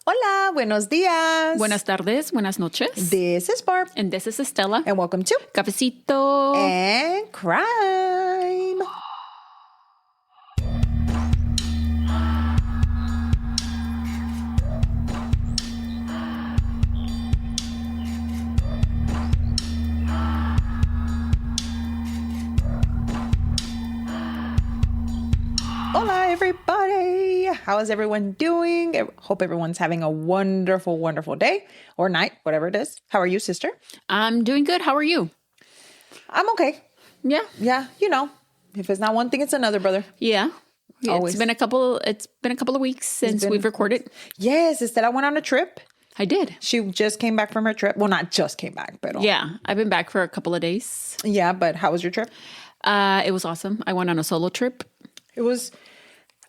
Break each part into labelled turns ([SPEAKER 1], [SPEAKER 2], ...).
[SPEAKER 1] Hola, buenos días.
[SPEAKER 2] Buenas tardes, buenas noches.
[SPEAKER 1] This is Barb.
[SPEAKER 2] And this is Estella.
[SPEAKER 1] And welcome to
[SPEAKER 2] Cafecito.
[SPEAKER 1] And Crime. Hola, everybody. How is everyone doing? I hope everyone's having a wonderful, wonderful day or night, whatever it is. How are you, sister?
[SPEAKER 2] I'm doing good. How are you?
[SPEAKER 1] I'm okay.
[SPEAKER 2] Yeah.
[SPEAKER 1] Yeah, you know, if it's not one thing, it's another, brother.
[SPEAKER 2] Yeah.
[SPEAKER 1] Always.
[SPEAKER 2] It's been a couple of weeks since we've recorded.
[SPEAKER 1] Yes, Estella went on a trip.
[SPEAKER 2] I did.
[SPEAKER 1] She just came back from her trip. Well, not just came back, but
[SPEAKER 2] Yeah. I've been back for a couple of days.
[SPEAKER 1] yeah. But how was your trip?
[SPEAKER 2] It was awesome. I went on a solo trip.
[SPEAKER 1] It was,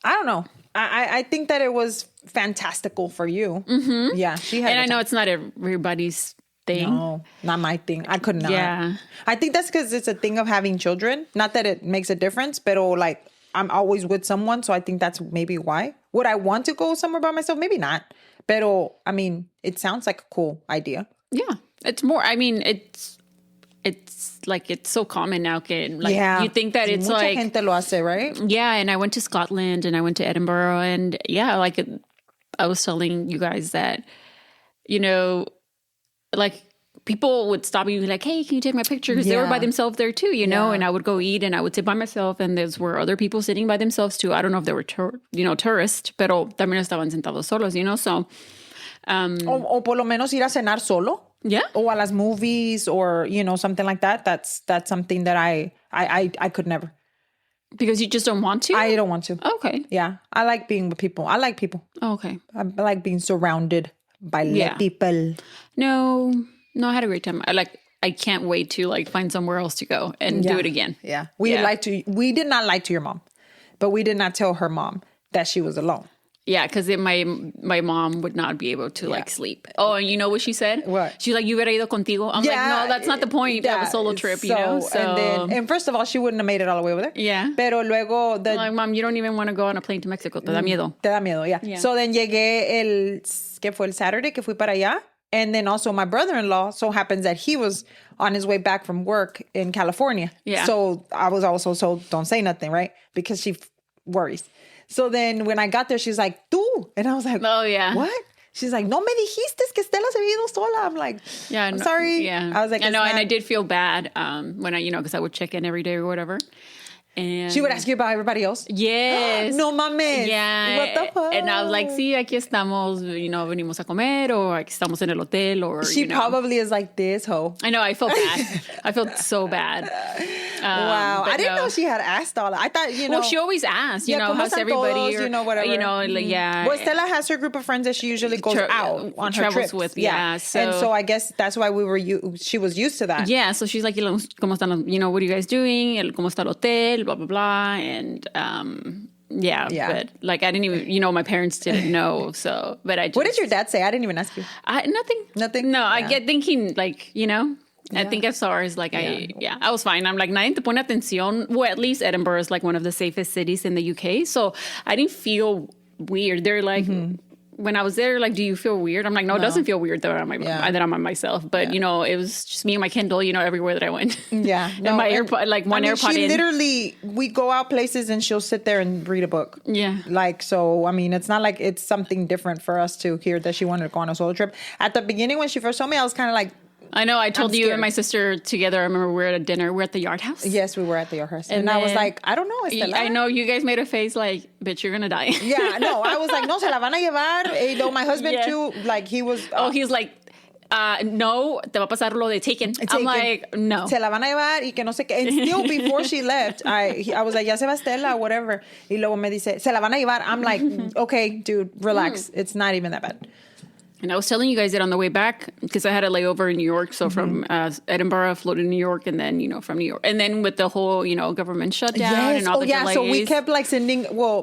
[SPEAKER 1] I don't know. I think that it was fantastical for you. Mm-hmm. Yeah, she had.
[SPEAKER 2] And I know it's not everybody's thing.
[SPEAKER 1] No, not my thing. I could not.
[SPEAKER 2] Yeah.
[SPEAKER 1] I think that's because it's a thing of having children. Not that it makes a difference, but like I'm always with someone, so I think that's maybe why. Would I want to go somewhere by myself? Maybe not. But I mean, it sounds like a cool idea.
[SPEAKER 2] Yeah. It's more, I mean, it's like, it's so common now. Like,
[SPEAKER 1] Yeah.
[SPEAKER 2] you think that it's
[SPEAKER 1] Mucha
[SPEAKER 2] like,
[SPEAKER 1] gente lo hace, right?
[SPEAKER 2] yeah. And I went to Scotland and I went to Edinburgh and yeah, like I was telling you guys that, you know, like people would stop me and be like, hey, can you take my picture? Because they were by themselves there too, you know, and I would go eat and I would sit by myself and there were other people sitting by themselves too. I don't know if they were, tourists, pero también estaban sentados solos, you know, so.
[SPEAKER 1] O por lo menos ir a cenar solo.
[SPEAKER 2] Yeah.
[SPEAKER 1] Or a las movies or, you know, something like that. That's something that I could never.
[SPEAKER 2] Because you just don't want to?
[SPEAKER 1] I don't want to.
[SPEAKER 2] Okay.
[SPEAKER 1] Yeah. I like being with people. I like people.
[SPEAKER 2] Okay.
[SPEAKER 1] I like being surrounded by people.
[SPEAKER 2] No, I had a great time. I can't wait to like find somewhere else to go and do it again.
[SPEAKER 1] Yeah. We did not lie to your mom, but we did not tell her mom that she was alone.
[SPEAKER 2] Yeah, because my mom would not be able to like sleep. Oh, and you know what she said?
[SPEAKER 1] What?
[SPEAKER 2] She's like, you hubiera ido contigo. I'm like, no, that's not the point of a solo trip, you know? So,
[SPEAKER 1] and first of all, she wouldn't have made it all the way over there.
[SPEAKER 2] Yeah.
[SPEAKER 1] Pero luego...
[SPEAKER 2] I'm like, Mom, you don't even want to go on a plane to Mexico. Te da miedo.
[SPEAKER 1] Te da miedo, yeah. So then llegué ¿qué fue el Saturday que fui para allá? And then also my brother-in-law, so happens that he was on his way back from work in California.
[SPEAKER 2] Yeah.
[SPEAKER 1] So I was also told, don't say nothing, right? Because she worries. So then when I got there, she's like, tú. And I was like,
[SPEAKER 2] oh, yeah.
[SPEAKER 1] What? She's like, no me dijiste que Estela se había ido sola. I'm like,
[SPEAKER 2] yeah,
[SPEAKER 1] I'm sorry.
[SPEAKER 2] Yeah.
[SPEAKER 1] I was like,
[SPEAKER 2] I know, and I did feel bad when I, because I would check in every day or whatever. And
[SPEAKER 1] she would ask you about everybody else?
[SPEAKER 2] Yes.
[SPEAKER 1] No mames.
[SPEAKER 2] Yeah.
[SPEAKER 1] What the fuck?
[SPEAKER 2] And I was like, sí, aquí estamos, venimos a comer, or aquí estamos en el hotel, or,
[SPEAKER 1] She probably is like this hoe.
[SPEAKER 2] I know, I felt bad. I felt so bad.
[SPEAKER 1] Wow. I didn't know she had asked all that. I thought,
[SPEAKER 2] Well, she always asks, how's everybody?
[SPEAKER 1] Todos, or, whatever.
[SPEAKER 2] Yeah.
[SPEAKER 1] Well, Stella has her group of friends that she usually goes out on her
[SPEAKER 2] travels
[SPEAKER 1] trips.
[SPEAKER 2] with, yeah. So,
[SPEAKER 1] and so I guess that's why she was used to that.
[SPEAKER 2] Yeah, so she's like, ¿cómo están, what are you guys doing? ¿Cómo está el hotel? Blah, blah, blah. And yeah, but like I didn't even, my parents didn't know. So, but I just,
[SPEAKER 1] what did your dad say? I didn't even ask you.
[SPEAKER 2] Nothing. No, I get thinking like, I think as far as like, I was fine. I'm like, nadie te pone atención. Well, at least Edinburgh is like one of the safest cities in the UK. So I didn't feel weird. They're like, when I was there, like, do you feel weird? I'm like, no, it doesn't feel weird that I'm by myself. But, it was just me and my Kindle, everywhere that I went.
[SPEAKER 1] Yeah.
[SPEAKER 2] No, and my AirPod, like one AirPod
[SPEAKER 1] she
[SPEAKER 2] in.
[SPEAKER 1] Literally, we go out places and she'll sit there and read a book.
[SPEAKER 2] Yeah.
[SPEAKER 1] Like, so, I mean, it's not like it's something different for us to hear that she wanted to go on a solo trip. At the beginning, when she first told me, I was kind of like,
[SPEAKER 2] I know. I told you and my sister together. I remember we were at a dinner. We're at the Yard House.
[SPEAKER 1] Yes, we were at the Yard House. And I was like, I don't know, Estela.
[SPEAKER 2] I know. You guys made a face like, bitch, you're going to die.
[SPEAKER 1] Yeah, no. I was like, no, se la van a llevar. My husband too, like he was...
[SPEAKER 2] he's like, no, te va a pasar lo de Taken. I'm like, no.
[SPEAKER 1] Se la van a llevar y que no sé qué. And still before she left, I was like, ya se va Estela, whatever. Y luego me dice, se la van a llevar. I'm like, okay, dude, relax. It's not even that bad.
[SPEAKER 2] And I was telling you guys that on the way back, because I had a layover in New York. So from Edinburgh, I flew to New York, and then, from New York. And then with the whole, government shutdown and all the delays.
[SPEAKER 1] So we kept like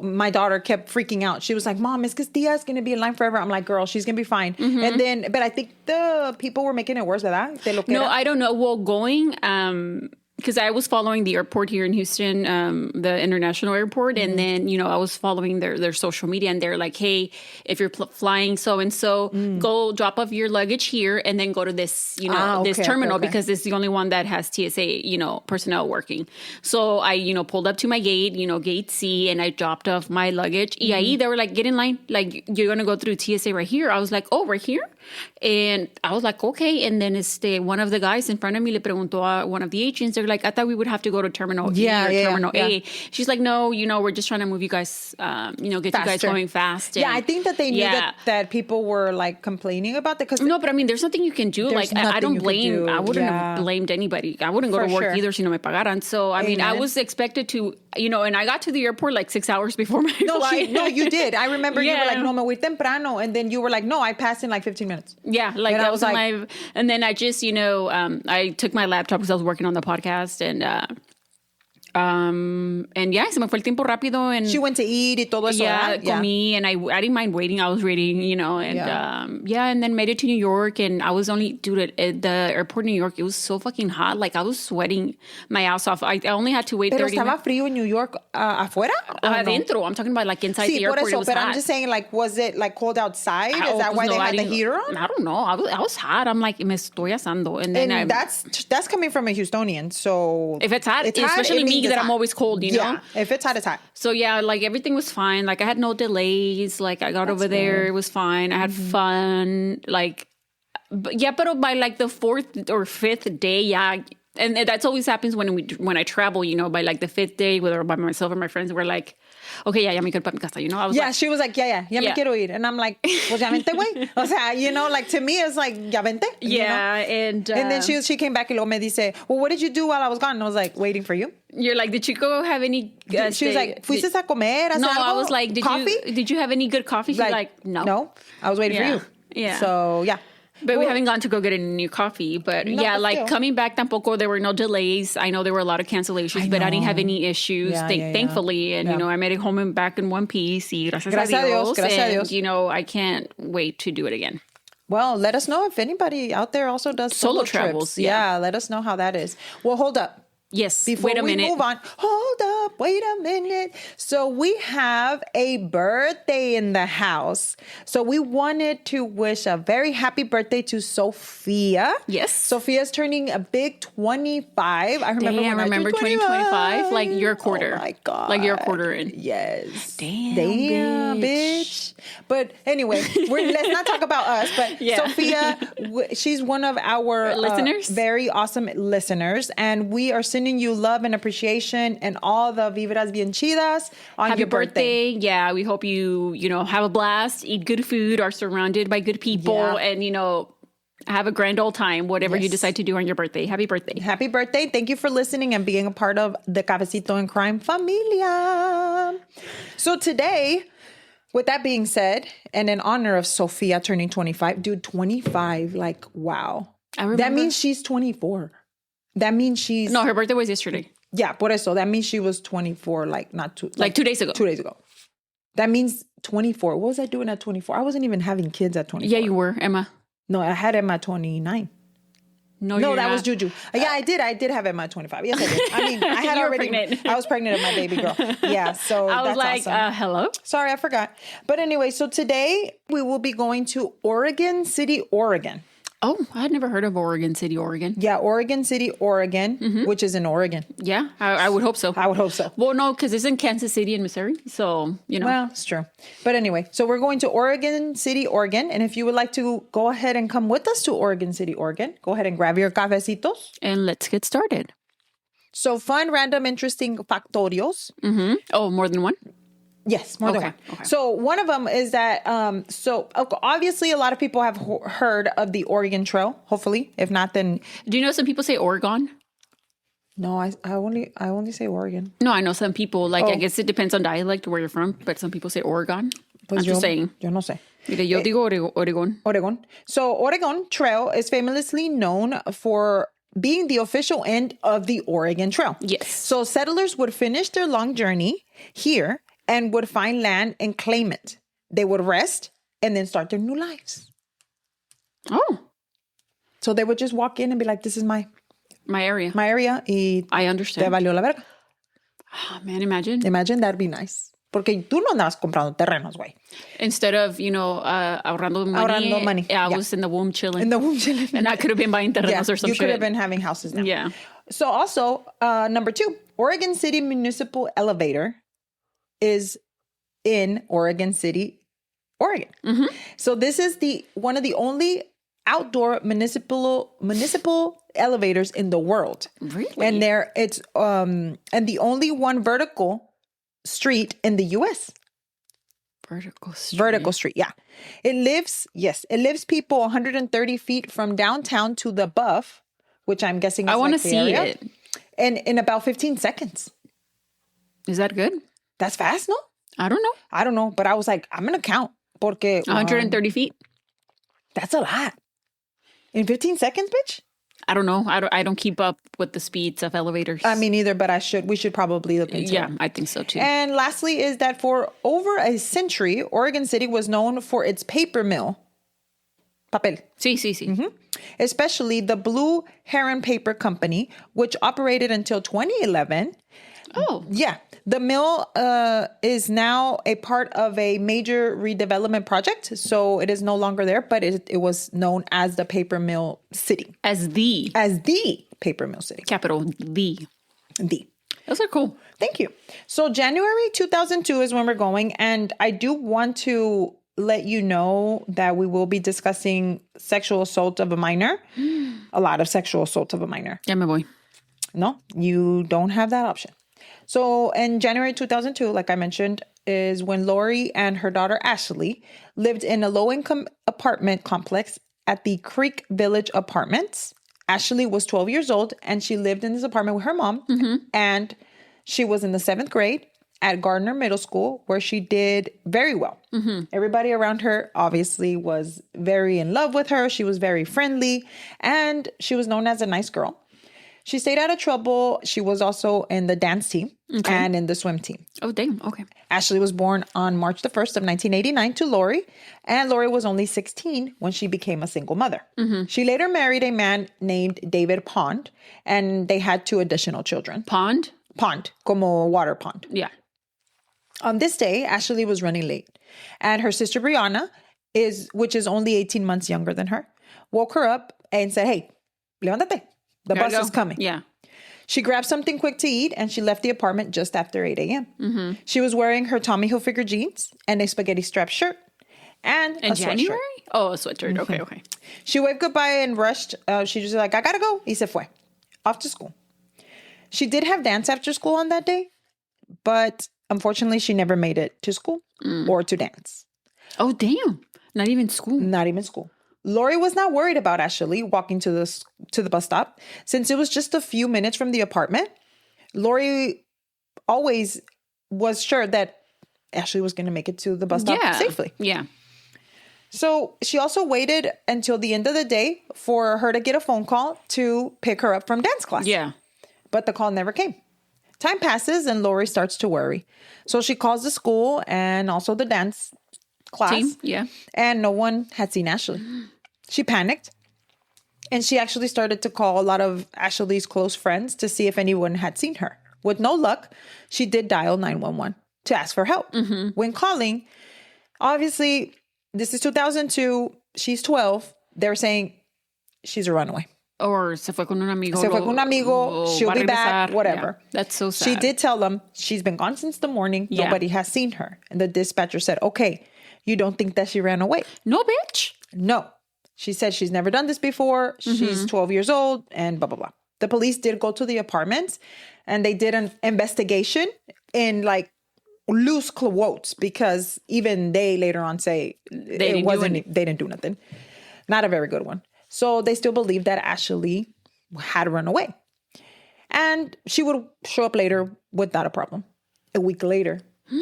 [SPEAKER 1] my daughter kept freaking out. She was like, Mom, is Tia's going to be in line forever? I'm like, girl, she's going to be fine. And then, but I think the people were making it worse, ¿verdad?
[SPEAKER 2] No, I don't know. Well, going, because I was following the airport here in Houston, the international airport, and then I was following their social media, and they're like, "Hey, if you're flying so and so, go drop off your luggage here, and then go to this this terminal because it's the only one that has TSA personnel working." So I pulled up to my gate, gate C, and I dropped off my luggage. EIE, they were like, "Get in line, like you're gonna go through TSA right here." I was like, "Oh, right here," and I was like, "Okay." And then one of the guys in front of me le preguntó a one of the agents. They're like, "I thought we would have to go to Terminal E or Terminal A." She's like, "No, we're just trying to move you guys, get you guys going fast." And,
[SPEAKER 1] I think that they knew that people were like complaining about that.
[SPEAKER 2] No, but I mean, there's nothing you can do. Like, I don't blame. I wouldn't have blamed anybody. I wouldn't go to work either si no me pagaran. So, I mean, I was expected to, and I got to the airport like 6 hours before my flight.
[SPEAKER 1] No, you did. I remember you were like, "No, me voy temprano," and then you were like, "No, I passed in like 15 minutes."
[SPEAKER 2] Yeah, like that was like, and then I just, I took my laptop because I was working on the podcast, and yeah, se me fue el tiempo rápido, and
[SPEAKER 1] she went to eat y todo eso.
[SPEAKER 2] Yeah, comí, and I didn't mind waiting. I was reading, and and then made it to New York, and I was only, dude, at the airport in New York, it was so fucking hot. Like, I was sweating my ass off. I only had to wait 30 minutes.
[SPEAKER 1] Pero estaba frío in New York afuera?
[SPEAKER 2] Adentro. I'm talking about like inside the airport. It was
[SPEAKER 1] but
[SPEAKER 2] hot.
[SPEAKER 1] I'm just saying, like, was it like cold outside? Is that why they had the heater on?
[SPEAKER 2] I don't know. I was hot. I'm like, me estoy asando. And then
[SPEAKER 1] that's coming from a Houstonian. So
[SPEAKER 2] if it's hot, especially me that I'm always cold, know?
[SPEAKER 1] If it's hot, it's hot.
[SPEAKER 2] So yeah, like everything was fine. Like I had no delays. Like I got over there, it was fine. I had fun. Like, but by like the 4th or 5th day, and that's always happens when I travel. By like the 5th day, whether by myself or my friends, we're like, okay, ya me quiero para mi casa. I was
[SPEAKER 1] she was like, ya me quiero ir, and I'm like, pues ya vente, güey. O sea, like to me, it's like, ya vente.
[SPEAKER 2] And
[SPEAKER 1] then she came back and luego me dice, well, what did you do while I was gone? And I was like, waiting for you.
[SPEAKER 2] You're like, did you go have any?
[SPEAKER 1] She was like, ¿fuiste a comer?
[SPEAKER 2] No,
[SPEAKER 1] algo?
[SPEAKER 2] I was like, did you have any good coffee? She's like, no.
[SPEAKER 1] No, I was waiting for you.
[SPEAKER 2] Yeah.
[SPEAKER 1] So yeah.
[SPEAKER 2] But we haven't gone to go get any new coffee. But coming back tampoco, there were no delays. I know there were a lot of cancellations, but I didn't have any issues, thankfully. And, I made it home and back in one piece. Y gracias a Dios. And, I can't wait to do it again.
[SPEAKER 1] Well, let us know if anybody out there also does solo travels. Yeah, let us know how that is. Well, hold up.
[SPEAKER 2] Yes.
[SPEAKER 1] Before we move on, hold up, wait a minute. So we have a birthday in the house. So we wanted to wish a very happy birthday to Sophia.
[SPEAKER 2] Yes.
[SPEAKER 1] Sophia's turning a big 25. I remember
[SPEAKER 2] 2025, like your quarter.
[SPEAKER 1] Oh my God.
[SPEAKER 2] Like your quarter in.
[SPEAKER 1] Yes.
[SPEAKER 2] Damn,
[SPEAKER 1] bitch. But anyway, let's not talk about us. But Sophia, she's one of our
[SPEAKER 2] listeners,
[SPEAKER 1] very awesome listeners. And we are sending you love and appreciation and all the vibras bien chidas on your birthday.
[SPEAKER 2] Yeah, we hope you have a blast, eat good food, are surrounded by good people, and have a grand old time, whatever you decide to do on your birthday. Happy birthday.
[SPEAKER 1] Happy birthday. Thank you for listening and being a part of the Cafecito and Crime Familia. So today, with that being said, and in honor of Sophia turning 25, dude, 25, like, wow. That means she's 24. That means she's...
[SPEAKER 2] No, her birthday was yesterday.
[SPEAKER 1] Yeah, por eso. That means she was 24, like 2 days ago. 2 days ago. That means 24. What was I doing at 24? I wasn't even having kids at 24.
[SPEAKER 2] Yeah, you were, Emma.
[SPEAKER 1] No, I had Emma at 29. No, that was Juju. Yeah, I did have Emma at 25. Yes, I did. I mean, I had already... pregnant. I was pregnant with my baby girl. Yeah, so
[SPEAKER 2] I was like,
[SPEAKER 1] awesome.
[SPEAKER 2] Hello?
[SPEAKER 1] Sorry, I forgot. But anyway, so today we will be going to Oregon City, Oregon.
[SPEAKER 2] Oh, I had never heard of Oregon City, Oregon.
[SPEAKER 1] Yeah, Oregon City, Oregon, which is in Oregon.
[SPEAKER 2] Yeah, I would hope so.
[SPEAKER 1] I would hope so.
[SPEAKER 2] Well, no, because it's in Kansas City in Missouri. So,
[SPEAKER 1] Well, it's true. But anyway, so we're going to Oregon City, Oregon. And if you would like to go ahead and come with us to Oregon City, Oregon, go ahead and grab your cafecitos.
[SPEAKER 2] And let's get started.
[SPEAKER 1] So fun, random, interesting factorios.
[SPEAKER 2] Mm-hmm. Oh, more than one?
[SPEAKER 1] Yes, more than one. Okay. So one of them is that, obviously a lot of people have heard of the Oregon Trail, hopefully. If not, then...
[SPEAKER 2] Do you know some people say Oregon?
[SPEAKER 1] No, I only say Oregon.
[SPEAKER 2] No, I know some people, I guess it depends on dialect where you're from, but some people say Oregon.
[SPEAKER 1] Pues
[SPEAKER 2] I'm just saying.
[SPEAKER 1] Yo no sé.
[SPEAKER 2] Mira, yo digo Oregon.
[SPEAKER 1] Oregon. So Oregon Trail is famously known for being the official end of the Oregon Trail.
[SPEAKER 2] Yes.
[SPEAKER 1] So settlers would finish their long journey here and would find land and claim it. They would rest and then start their new lives.
[SPEAKER 2] Oh.
[SPEAKER 1] So they would just walk in and be like, this is my
[SPEAKER 2] My area.
[SPEAKER 1] my area, y
[SPEAKER 2] I
[SPEAKER 1] te
[SPEAKER 2] understand.
[SPEAKER 1] valió la verga.
[SPEAKER 2] Oh, man, imagine.
[SPEAKER 1] Imagine that'd be nice. Porque tú no andabas comprando terrenos, güey.
[SPEAKER 2] Instead of, ahorrando money,
[SPEAKER 1] Ahorrando money,
[SPEAKER 2] I
[SPEAKER 1] yeah.
[SPEAKER 2] was in the womb chilling.
[SPEAKER 1] In the womb chilling.
[SPEAKER 2] And I could have been buying terrenos or some
[SPEAKER 1] you
[SPEAKER 2] shit.
[SPEAKER 1] could have been having houses now.
[SPEAKER 2] Yeah.
[SPEAKER 1] So also, number 2, Oregon City Municipal Elevator is in Oregon City, Oregon.
[SPEAKER 2] Mm-hmm.
[SPEAKER 1] So this is one of the only outdoor municipal elevators in the world.
[SPEAKER 2] Really?
[SPEAKER 1] And and the only one vertical street in the US.
[SPEAKER 2] Vertical street.
[SPEAKER 1] Yeah. It lives people 130 feet from downtown to the Buff, which I'm guessing is
[SPEAKER 2] I want to
[SPEAKER 1] the
[SPEAKER 2] see
[SPEAKER 1] area.
[SPEAKER 2] it.
[SPEAKER 1] And in about 15 seconds.
[SPEAKER 2] Is that good?
[SPEAKER 1] That's fast, no?
[SPEAKER 2] I don't know.
[SPEAKER 1] But I was like, I'm going to count. Porque
[SPEAKER 2] 130 feet?
[SPEAKER 1] That's a lot. In 15 seconds, bitch?
[SPEAKER 2] I don't know. I don't keep up with the speeds of elevators.
[SPEAKER 1] I mean, either, but we should probably look into it.
[SPEAKER 2] Yeah, I think so too.
[SPEAKER 1] And lastly is that for over a century, Oregon City was known for its paper mill. Papel.
[SPEAKER 2] Sí.
[SPEAKER 1] Mm-hmm. Especially the Blue Heron Paper Company, which operated until 2011.
[SPEAKER 2] Oh.
[SPEAKER 1] Yeah. The mill is now a part of a major redevelopment project. So it is no longer there, but it was known as the Paper Mill City.
[SPEAKER 2] As the
[SPEAKER 1] Paper Mill City.
[SPEAKER 2] capital, the. Those are cool.
[SPEAKER 1] Thank you. So January 2002 is when we're going. And I do want to let you know that we will be discussing sexual assault of a minor. A lot of sexual assault of a minor.
[SPEAKER 2] Ya me voy.
[SPEAKER 1] No, you don't have that option. So in January 2002, like I mentioned, is when Lori and her daughter Ashley lived in a low-income apartment complex at the Creek Village Apartments. Ashley was 12 years old and she lived in this apartment with her mom. Mm-hmm. And she was in the 7th grade at Gardner Middle School, where she did very well. Mm-hmm. Everybody around her obviously was very in love with her. She was very friendly and she was known as a nice girl. She stayed out of trouble. She was also in the dance team and in the swim team.
[SPEAKER 2] Oh, damn. Okay.
[SPEAKER 1] Ashley was born on March the 1st of 1989 to Lori, and Lori was only 16 when she became a single mother. Mm-hmm. She later married a man named David Pond, and they had 2 additional children.
[SPEAKER 2] Pond,
[SPEAKER 1] como a water pond.
[SPEAKER 2] Yeah.
[SPEAKER 1] On this day, Ashley was running late, and her sister Brianna, which is only 18 months younger than her, woke her up and said, "Hey, levántate. The bus is coming."
[SPEAKER 2] Yeah.
[SPEAKER 1] She grabbed something quick to eat and she left the apartment just after 8 a.m. Mm-hmm. She was wearing her Tommy Hilfiger jeans and a spaghetti strap shirt and a
[SPEAKER 2] January?
[SPEAKER 1] sweatshirt.
[SPEAKER 2] Oh, a sweatshirt.
[SPEAKER 1] Mm-hmm.
[SPEAKER 2] Okay.
[SPEAKER 1] She waved goodbye and rushed. She just was like, "I gotta go." Y se fue. Off to school. She did have dance after school on that day, but unfortunately she never made it to school or to dance.
[SPEAKER 2] Oh, damn. Not even school.
[SPEAKER 1] Not even school. Lori was not worried about Ashley walking to the bus stop since it was just a few minutes from the apartment. Lori always was sure that Ashley was going to make it to the bus stop safely.
[SPEAKER 2] Yeah.
[SPEAKER 1] So she also waited until the end of the day for her to get a phone call to pick her up from dance class.
[SPEAKER 2] Yeah.
[SPEAKER 1] But the call never came. Time passes and Lori starts to worry. So she calls the school and also the dance class.
[SPEAKER 2] Team, yeah.
[SPEAKER 1] And no one had seen Ashley. She panicked. And she actually started to call a lot of Ashley's close friends to see if anyone had seen her. With no luck, she did dial 911 to ask for help. Mm-hmm. When calling, obviously, this is 2002. She's 12. They're saying she's a runaway.
[SPEAKER 2] Or se fue con un amigo.
[SPEAKER 1] Se fue con un amigo. She'll be back. Whatever.
[SPEAKER 2] Yeah, that's so sad.
[SPEAKER 1] She did tell them she's been gone since the morning. Yeah. Nobody has seen her. And the dispatcher said, "Okay, you don't think that she ran away?"
[SPEAKER 2] No, bitch.
[SPEAKER 1] No. She said she's never done this before. Mm-hmm. She's 12 years old and blah, blah, blah. The police did go to the apartments and they did an investigation in like loose quotes because even they later on say they didn't do nothing. Not a very good one. So they still believe that Ashley had run away. And she would show up later without a problem. A week later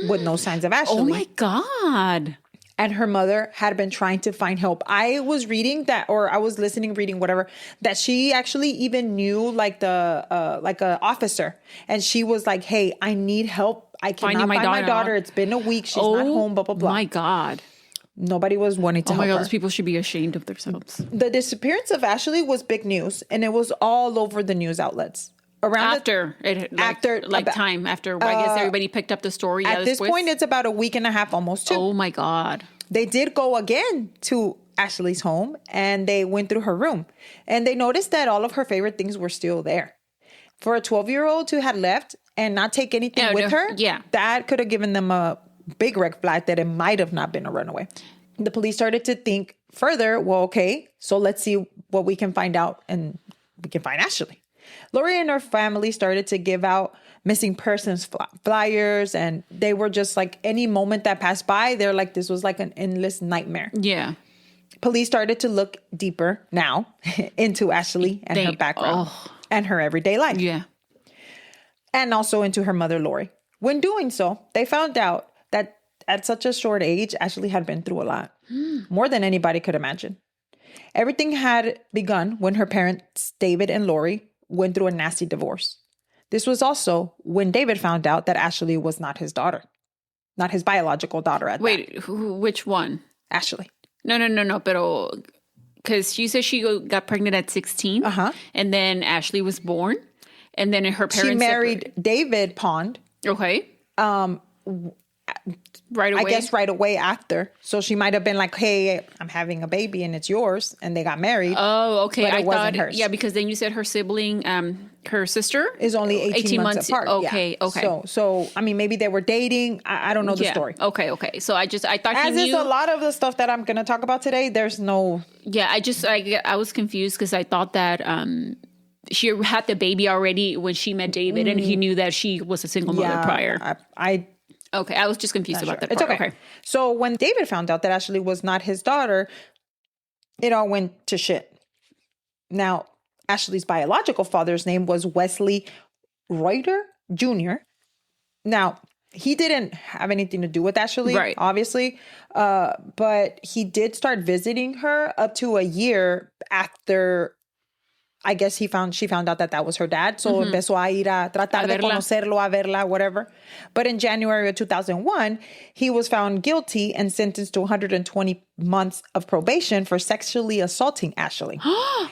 [SPEAKER 1] with no signs of Ashley.
[SPEAKER 2] Oh my God.
[SPEAKER 1] And her mother had been trying to find help. I was reading that, or I was reading whatever, that she actually even knew like a officer. And she was like, "Hey, I need help. I cannot find my daughter. It's been a week. She's not home, blah, blah, blah."
[SPEAKER 2] My God.
[SPEAKER 1] Nobody was wanting to
[SPEAKER 2] Oh my
[SPEAKER 1] help
[SPEAKER 2] God,
[SPEAKER 1] her.
[SPEAKER 2] those people should be ashamed of themselves.
[SPEAKER 1] The disappearance of Ashley was big news, and it was all over the news outlets.
[SPEAKER 2] After I guess everybody picked up the story.
[SPEAKER 1] At this point, it's about a week and a half, almost 2.
[SPEAKER 2] Oh my God.
[SPEAKER 1] They did go again to Ashley's home, and they went through her room, and they noticed that all of her favorite things were still there. For a 12-year-old who had left and not take anything with her, that could have given them a big red flag that it might have not been a runaway. The police started to think further, well, okay, so let's see what we can find out, and we can find Ashley. Lori and her family started to give out missing persons flyers, and they were just like, any moment that passed by, they're like, this was like an endless nightmare.
[SPEAKER 2] Yeah.
[SPEAKER 1] Police started to look deeper now into Ashley and her background and her everyday life.
[SPEAKER 2] Yeah.
[SPEAKER 1] And also into her mother, Lori. When doing so, they found out that at such a short age, Ashley had been through a lot, more than anybody could imagine. Everything had begun when her parents, David and Lori, went through a nasty divorce. This was also when David found out that Ashley was not his daughter, not his biological daughter at that.
[SPEAKER 2] Wait, which one?
[SPEAKER 1] Ashley.
[SPEAKER 2] No, pero because she said she got pregnant at 16, and then Ashley was born, and then her parents
[SPEAKER 1] She married David Pond.
[SPEAKER 2] Okay. Right away.
[SPEAKER 1] I guess right away after. So she might have been like, hey, I'm having a baby and it's yours. And they got married.
[SPEAKER 2] Oh, okay.
[SPEAKER 1] But it wasn't hers.
[SPEAKER 2] Yeah, because then you said her sibling, her sister
[SPEAKER 1] is only 18 months apart.
[SPEAKER 2] Okay,
[SPEAKER 1] yeah.
[SPEAKER 2] okay.
[SPEAKER 1] So I mean, maybe they were dating. I don't know the story.
[SPEAKER 2] Okay. So I thought
[SPEAKER 1] as is a lot of the stuff that I'm going to talk about today, there's no.
[SPEAKER 2] Yeah, I was confused because I thought that she had the baby already when she met David, and he knew that she was a single mother prior. Okay, I was just confused about that part.
[SPEAKER 1] It's okay. So when David found out that Ashley was not his daughter, it all went to shit. Now, Ashley's biological father's name was Wesley Reuter Jr. Now, he didn't have anything to do with Ashley, obviously, but he did start visiting her up to a year after, I guess she found out that was her dad. So empezó a ir a tratar de conocerlo, a verla, whatever. But in January of 2001, he was found guilty and sentenced to 120 months of probation for sexually assaulting Ashley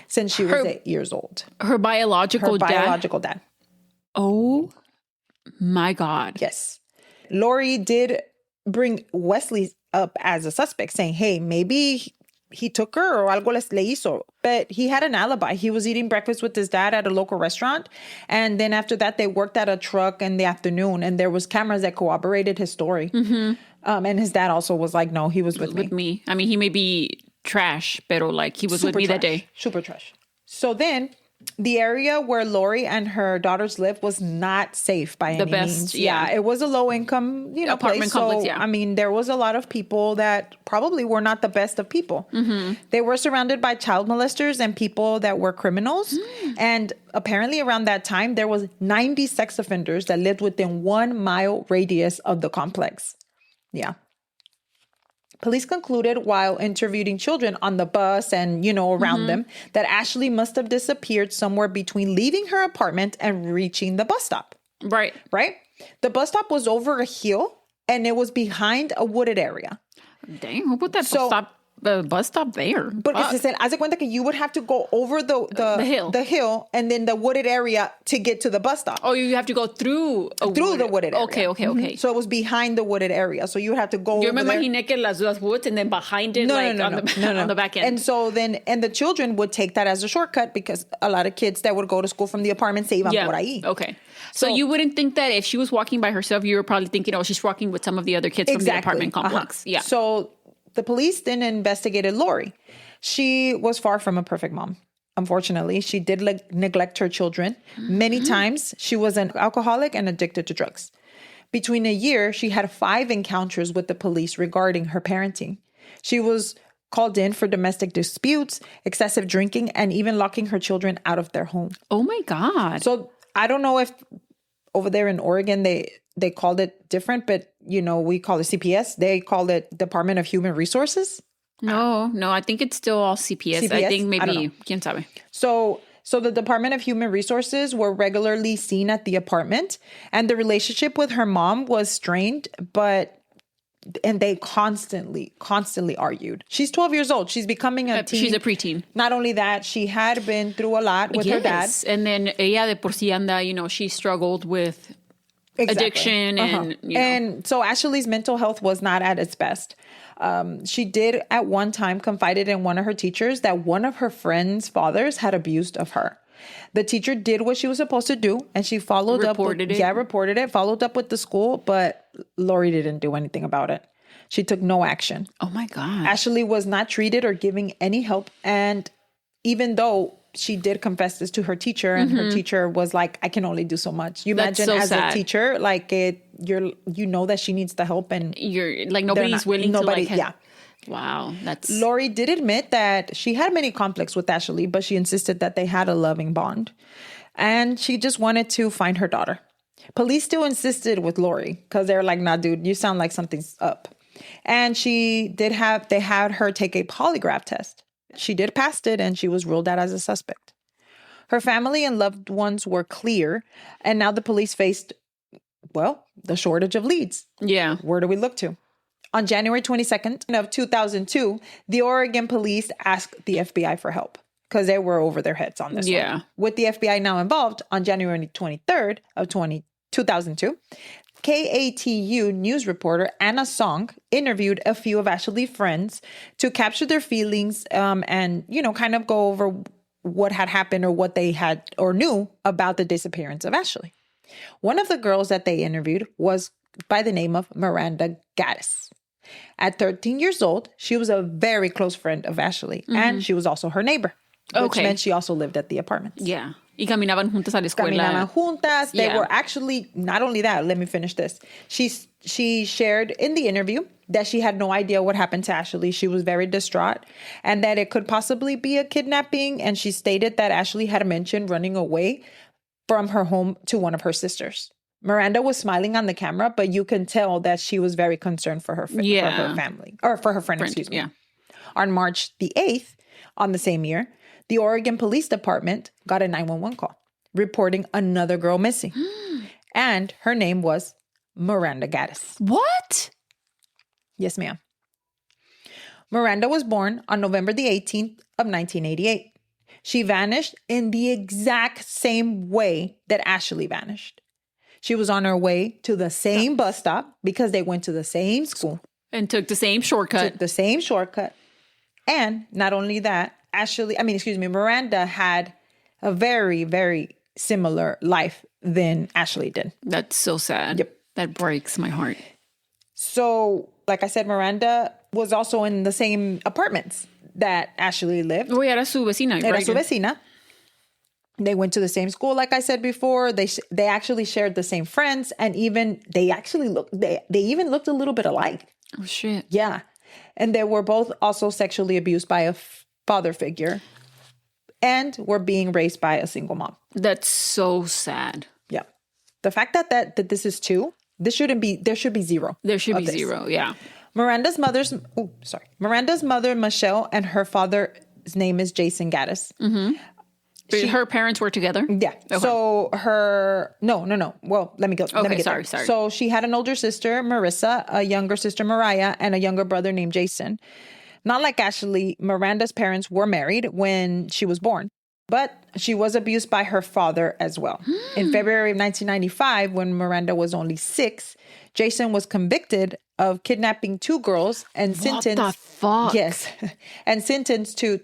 [SPEAKER 1] since she was 8 years old.
[SPEAKER 2] Her biological
[SPEAKER 1] dad.
[SPEAKER 2] Oh my God.
[SPEAKER 1] Yes. Lori did bring Wesley up as a suspect, saying, hey, maybe he took her or algo le hizo. But he had an alibi. He was eating breakfast with his dad at a local restaurant. And then after that, they worked at a truck in the afternoon. And there was cameras that corroborated his story. And his dad also was like, no, he was with me.
[SPEAKER 2] I mean, he may be trash, pero like he was with me that day.
[SPEAKER 1] Super trash. So then the area where Lori and her daughters lived was not safe by any means. Yeah, it was a low income,
[SPEAKER 2] apartment
[SPEAKER 1] place.
[SPEAKER 2] complex.
[SPEAKER 1] So, I mean, there was a lot of people that probably were not the best of people. They were surrounded by child molesters and people that were criminals. And apparently around that time, there was 90 sex offenders that lived within 1 mile radius of the complex. Yeah. Police concluded while interviewing children on the bus and, around them, that Ashley must have disappeared somewhere between leaving her apartment and reaching the bus stop.
[SPEAKER 2] Right.
[SPEAKER 1] The bus stop was over a hill and it was behind a wooded area.
[SPEAKER 2] Dang, who put that bus stop there?
[SPEAKER 1] Porque se hace cuenta que you would have to go over the hill and then the wooded area to get to the bus stop.
[SPEAKER 2] Oh, you have to go through
[SPEAKER 1] the wooded area.
[SPEAKER 2] Okay.
[SPEAKER 1] So it was behind the wooded area. So you would have to go
[SPEAKER 2] over there. Yo me imaginé que las woods and then behind it, on the back end.
[SPEAKER 1] And so then, the children would take that as a shortcut because a lot of kids that would go to school from the apartment se iban por ahí.
[SPEAKER 2] Okay. So you wouldn't think that if she was walking by herself, you were probably thinking, oh, she's walking with some of the other kids from the apartment complex. Yeah.
[SPEAKER 1] So the police then investigated Lori. She was far from a perfect mom. Unfortunately, she did neglect her children. Many times, she was an alcoholic and addicted to drugs. Between a year, she had 5 encounters with the police regarding her parenting. She was called in for domestic disputes, excessive drinking, and even locking her children out of their home.
[SPEAKER 2] Oh my God.
[SPEAKER 1] So I don't know if over there in Oregon, they called it different, but we call it CPS. They called it Department of Human Resources.
[SPEAKER 2] No, I think it's still all CPS. I think maybe, quién sabe.
[SPEAKER 1] So the Department of Human Resources were regularly seen at the apartment, and the relationship with her mom was strained, but And they constantly argued. She's 12 years old. She's becoming a teen.
[SPEAKER 2] She's a preteen.
[SPEAKER 1] Not only that, she had been through a lot with her dad.
[SPEAKER 2] And then ella de por sí anda, she struggled with addiction and,
[SPEAKER 1] And so Ashley's mental health was not at its best. She did at one time confided in one of her teachers that one of her friend's fathers had abused of her. The teacher did what she was supposed to do, and she followed up. Reported it, followed up with the school, but Lori didn't do anything about it. She took no action.
[SPEAKER 2] Oh my God.
[SPEAKER 1] Ashley was not treated or giving any help. And even though she did confess this to her teacher, and her teacher was like, I can only do so much. You imagine so as sad. A teacher, like you know that she needs the help, and
[SPEAKER 2] you're like, nobody's willing to like, wow.
[SPEAKER 1] Lori did admit that she had many conflicts with Ashley, but she insisted that they had a loving bond. And she just wanted to find her daughter. Police still insisted with Lori because they're like, nah, dude, you sound like something's up. And they had her take a polygraph test. She did pass it, and she was ruled out as a suspect. Her family and loved ones were clear, and now the police faced, the shortage of leads.
[SPEAKER 2] Yeah.
[SPEAKER 1] Where do we look to? On January 22nd of 2002, the Oregon police asked the FBI for help because they were over their heads on this one. With the FBI now involved, on January 23rd of 2002, KATU news reporter Anna Song interviewed a few of Ashley's friends to capture their feelings and, kind of go over what had happened or what they had or knew about the disappearance of Ashley. One of the girls that they interviewed was by the name of Miranda Gaddis. At 13 years old, she was a very close friend of Ashley, and she was also her neighbor, which meant she also lived at the apartments.
[SPEAKER 2] Yeah. Y caminaban juntas a la escuela.
[SPEAKER 1] Caminaban juntas. They were actually, not only that, let me finish this. She shared in the interview that she had no idea what happened to Ashley. She was very distraught, and that it could possibly be a kidnapping. And she stated that Ashley had mentioned running away from her home to one of her sisters. Miranda was smiling on the camera, but you can tell that she was very concerned for her family, or for her friend, excuse me. Yeah. On March the 8th, on the same year, the Oregon Police Department got a 911 call reporting another girl missing. And her name was Miranda Gaddis.
[SPEAKER 2] What?
[SPEAKER 1] Yes, ma'am. Miranda was born on November the 18th of 1988. She vanished in the exact same way that Ashley vanished. She was on her way to the same bus stop because they went to the same school.
[SPEAKER 2] And took the same shortcut.
[SPEAKER 1] And not only that, Miranda had a very, very similar life than Ashley did.
[SPEAKER 2] That's so sad.
[SPEAKER 1] Yep.
[SPEAKER 2] That breaks my heart.
[SPEAKER 1] So, like I said, Miranda was also in the same apartments that Ashley lived.
[SPEAKER 2] Era su vecina.
[SPEAKER 1] Era su vecina. They went to the same school, like I said before. They actually shared the same friends, and they even looked a little bit alike.
[SPEAKER 2] Oh shit!
[SPEAKER 1] Yeah, and they were both also sexually abused by a father figure, and were being raised by a single mom.
[SPEAKER 2] That's so sad.
[SPEAKER 1] Yeah, the fact that this is two, there should be zero.
[SPEAKER 2] There should be zero. Yeah.
[SPEAKER 1] Miranda's mother Michelle, and her father's name is Jason Gaddis.
[SPEAKER 2] Mm-hmm. Her parents were together?
[SPEAKER 1] Yeah. Okay. So no. Well, let me go.
[SPEAKER 2] Okay, sorry.
[SPEAKER 1] So she had an older sister, Marissa, a younger sister, Mariah, and a younger brother named Jason. Not like Ashley, Miranda's parents were married when she was born, but she was abused by her father as well. In February of 1995, when Miranda was only 6, Jason was convicted of kidnapping 2 girls and sentenced...
[SPEAKER 2] What the fuck?
[SPEAKER 1] Yes. And sentenced to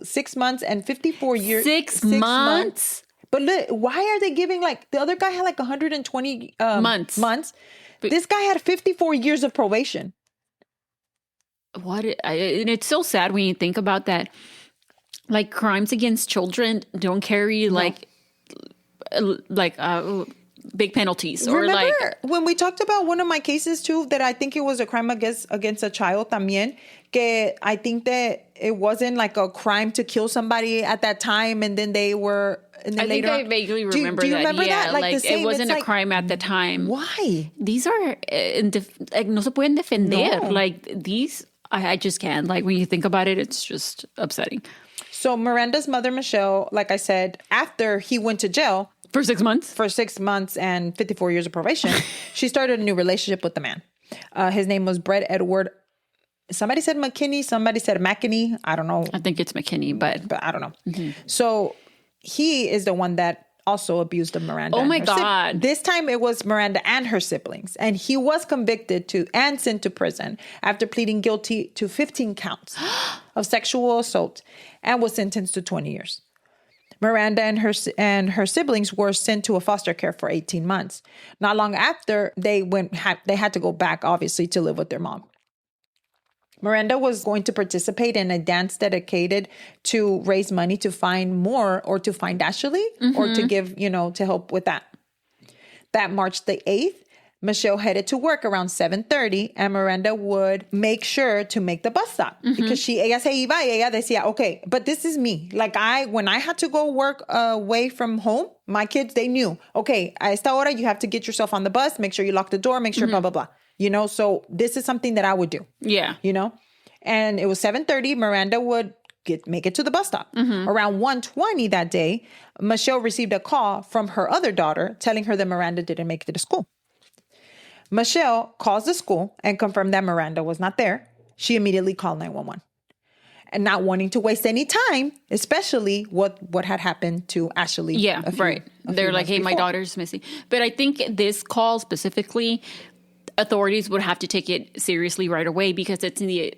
[SPEAKER 1] 6 months and 54 years.
[SPEAKER 2] 6 months?
[SPEAKER 1] But look, why are they giving the other guy had 120 months. But this guy had 54 years of probation.
[SPEAKER 2] And it's so sad when you think about that. Like, crimes against children don't carry big penalties.
[SPEAKER 1] Remember when we talked about one of my cases too, that I think it was a crime against a child también, que I think that it wasn't like a crime to kill somebody at that time, and then they were... And then
[SPEAKER 2] I think I vaguely remember that.
[SPEAKER 1] Do you remember that?
[SPEAKER 2] Like it wasn't a crime at the time.
[SPEAKER 1] Why?
[SPEAKER 2] These are... no se pueden defender.
[SPEAKER 1] No.
[SPEAKER 2] Like, these... I just can't. Like, when you think about it, it's just upsetting.
[SPEAKER 1] So Miranda's mother, Michelle, like I said, after he went to jail...
[SPEAKER 2] For 6 months?
[SPEAKER 1] For 6 months and 54 years of probation, she started a new relationship with the man. His name was Brett Edward. Somebody said McKinney. Somebody said McKinney. I don't know.
[SPEAKER 2] I think it's McKinney, but
[SPEAKER 1] I don't know. So he is the one that also abused of Miranda.
[SPEAKER 2] Oh my
[SPEAKER 1] and her
[SPEAKER 2] God.
[SPEAKER 1] This time it was Miranda and her siblings. And he was convicted and sent to prison after pleading guilty to 15 counts of sexual assault and was sentenced to 20 years. Miranda and her siblings were sent to a foster care for 18 months. Not long after, they had to go back, obviously, to live with their mom. Miranda was going to participate in a dance dedicated to raise money to find more or to find Ashley or to give, to help with that. That March the 8th, Michelle headed to work around 7:30 and Miranda would make sure to make the bus stop because ella se iba y ella decía, okay, but this is me. Like when I had to go work away from home, my kids, they knew, okay, a esta hora you have to get yourself on the bus, make sure you lock the door, make sure blah, blah, blah. So this is something that I would do.
[SPEAKER 2] Yeah.
[SPEAKER 1] And it was 7:30. Miranda would make it to the bus stop. Around 1:20 that day, Michelle received a call from her other daughter telling her that Miranda didn't make it to school. Michelle calls the school and confirmed that Miranda was not there. She immediately called 911. And not wanting to waste any time, especially what had happened to Ashley.
[SPEAKER 2] Yeah, right. They're like, hey, my daughter's missing. But I think this call specifically, authorities would have to take it seriously right away because it's in the...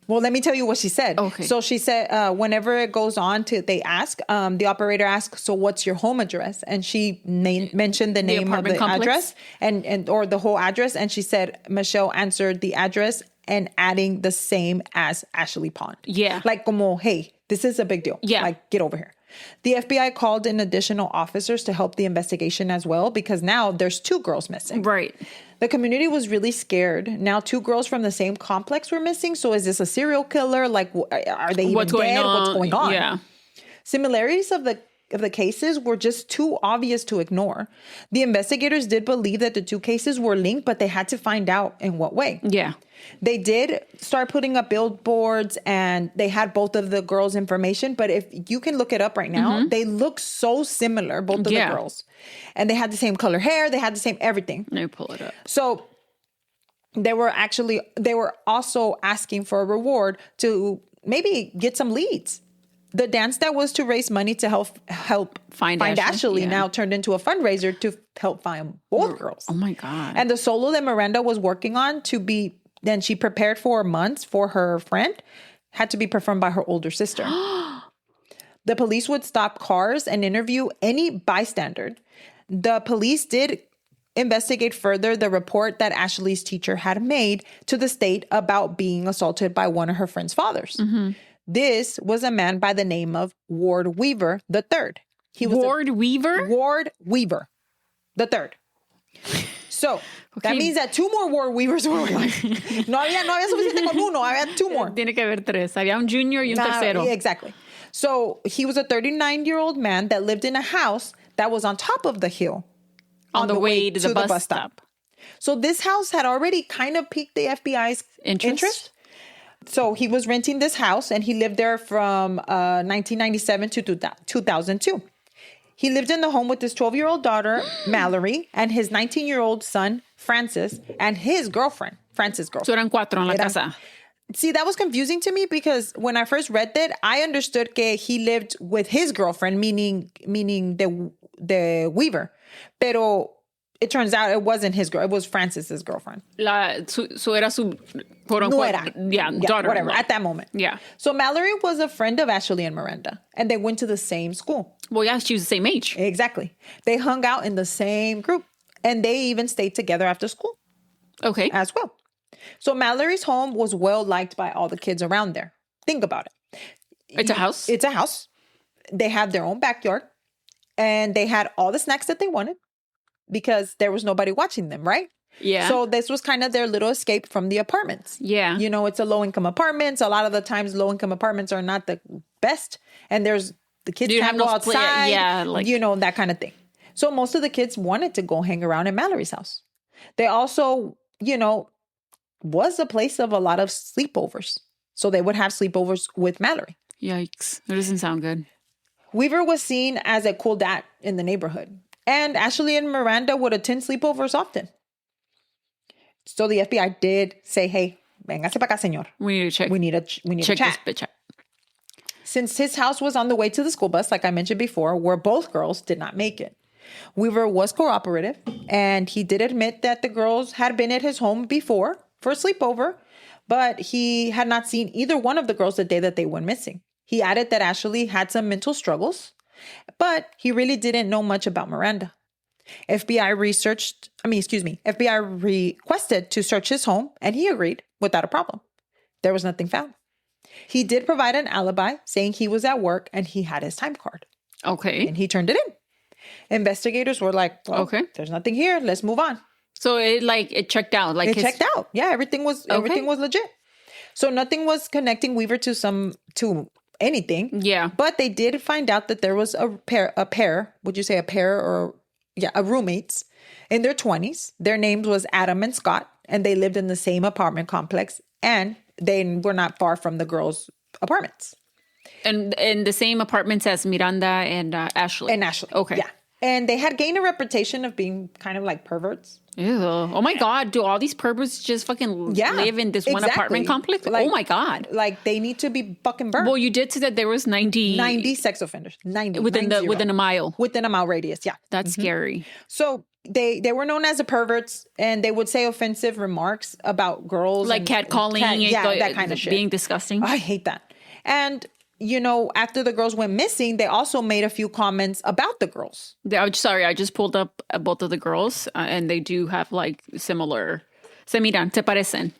[SPEAKER 1] Well, let me tell you what she said.
[SPEAKER 2] Okay.
[SPEAKER 1] So she said, whenever it goes on they ask, the operator asks, so what's your home address? And she mentioned the name of the address and or the whole address. And she said, Michelle answered the address and adding the same as Ashley Pond.
[SPEAKER 2] Yeah.
[SPEAKER 1] Like, como, hey, this is a big deal.
[SPEAKER 2] Yeah.
[SPEAKER 1] Like, get over here. The FBI called in additional officers to help the investigation as well, because now there's 2 girls missing.
[SPEAKER 2] Right.
[SPEAKER 1] The community was really scared. Now 2 girls from the same complex were missing. So is this a serial killer? Like, are they even dead? What's going on?
[SPEAKER 2] Yeah.
[SPEAKER 1] Similarities of the cases were just too obvious to ignore. The investigators did believe that the 2 cases were linked, but they had to find out in what way.
[SPEAKER 2] Yeah.
[SPEAKER 1] They did start putting up billboards and they had both of the girls' information. But if you can look it up right now, they look so similar, both of the girls. And they had the same color hair. They had the same everything.
[SPEAKER 2] Let me pull it up.
[SPEAKER 1] So they were also asking for a reward to maybe get some leads. The dance that was to raise money to help find Ashley now turned into a fundraiser to help find both girls.
[SPEAKER 2] Oh my God.
[SPEAKER 1] And the solo that Miranda was working on then she prepared for months for her friend, had to be performed by her older sister. The police would stop cars and interview any bystander. The police did investigate further the report that Ashley's teacher had made to the state about being assaulted by one of her friend's fathers. This was a man by the name of Ward Weaver III.
[SPEAKER 2] Ward Weaver?
[SPEAKER 1] Ward Weaver III. So that means that 2 more Ward Weavers were like, no había suficiente con uno, había 2 more.
[SPEAKER 2] Tiene que haber 3. Había un junior y un tercero.
[SPEAKER 1] Exactly. So he was a 39-year-old man that lived in a house that was on top of the hill
[SPEAKER 2] on the way to the bus stop.
[SPEAKER 1] So this house had already kind of piqued the FBI's interest. So he was renting this house and he lived there from 1997 to 2002. He lived in the home with his 12-year-old daughter, Mallory, and his 19-year-old son, Francis, and his girlfriend, Francis' girlfriend.
[SPEAKER 2] So eran 4 en la casa.
[SPEAKER 1] See, that was confusing to me because when I first read that, I understood que he lived with his girlfriend, meaning the Weaver. Pero it turns out it wasn't his girl. It was Francis's girlfriend.
[SPEAKER 2] So era su quote unquote, daughter.
[SPEAKER 1] Whatever, at that moment.
[SPEAKER 2] Yeah.
[SPEAKER 1] So Mallory was a friend of Ashley and Miranda, and they went to the same school.
[SPEAKER 2] Well, yeah, she was the same age.
[SPEAKER 1] Exactly. They hung out in the same group, and they even stayed together after school.
[SPEAKER 2] Okay.
[SPEAKER 1] As well. So Mallory's home was well liked by all the kids around there. Think about it.
[SPEAKER 2] It's a house.
[SPEAKER 1] It's a house. They had their own backyard, and they had all the snacks that they wanted because there was nobody watching them, right?
[SPEAKER 2] Yeah.
[SPEAKER 1] So this was kind of their little escape from the apartments.
[SPEAKER 2] Yeah.
[SPEAKER 1] It's a low-income apartments. A lot of the times low-income apartments are not the best. And the kids can't go outside.
[SPEAKER 2] Yeah.
[SPEAKER 1] That kind of thing. So most of the kids wanted to go hang around in Mallory's house. They also, was a place of a lot of sleepovers. So they would have sleepovers with Mallory.
[SPEAKER 2] Yikes. That doesn't sound good.
[SPEAKER 1] Weaver was seen as a cool dad in the neighborhood. And Ashley and Miranda would attend sleepovers often. So the FBI did say, hey, véngase para acá, señor.
[SPEAKER 2] We need to check.
[SPEAKER 1] We need to
[SPEAKER 2] check
[SPEAKER 1] chat.
[SPEAKER 2] this bitch out.
[SPEAKER 1] Since his house was on the way to the school bus, like I mentioned before, where both girls did not make it. Weaver was cooperative, and he did admit that the girls had been at his home before for a sleepover, but he had not seen either one of the girls the day that they went missing. He added that Ashley had some mental struggles, but he really didn't know much about Miranda. FBI requested to search his home, and he agreed without a problem. There was nothing found. He did provide an alibi, saying he was at work and he had his time card.
[SPEAKER 2] Okay.
[SPEAKER 1] And he turned it in. Investigators were like, well,
[SPEAKER 2] okay,
[SPEAKER 1] there's nothing here. Let's move on.
[SPEAKER 2] So it checked out. Like
[SPEAKER 1] it checked out. Yeah, everything was legit. So nothing was connecting Weaver to anything.
[SPEAKER 2] Yeah.
[SPEAKER 1] But they did find out that there was a pair, would you say a pair or roommates in their 20s. Their names was Adam and Scott, and they lived in the same apartment complex, and they were not far from the girls' apartments.
[SPEAKER 2] And in the same apartments as Miranda and Ashley.
[SPEAKER 1] And Ashley.
[SPEAKER 2] Okay.
[SPEAKER 1] Yeah. And they had gained a reputation of being kind of like perverts.
[SPEAKER 2] Ew. Oh my God. Do all these perverts just fucking live in this one apartment complex?
[SPEAKER 1] Like,
[SPEAKER 2] oh my God.
[SPEAKER 1] Like they need to be fucking burned.
[SPEAKER 2] Well, you did say that there was 90
[SPEAKER 1] sex offenders. 90.
[SPEAKER 2] Within a mile.
[SPEAKER 1] Within a mile radius, yeah.
[SPEAKER 2] That's scary.
[SPEAKER 1] So they were known as the perverts, and they would say offensive remarks about girls.
[SPEAKER 2] Like catcalling.
[SPEAKER 1] That kind of shit.
[SPEAKER 2] Being disgusting.
[SPEAKER 1] I hate that. And after the girls went missing, they also made a few comments about the girls.
[SPEAKER 2] Sorry, I just pulled up both of the girls, and they do have like similar. Se miran, se parecen,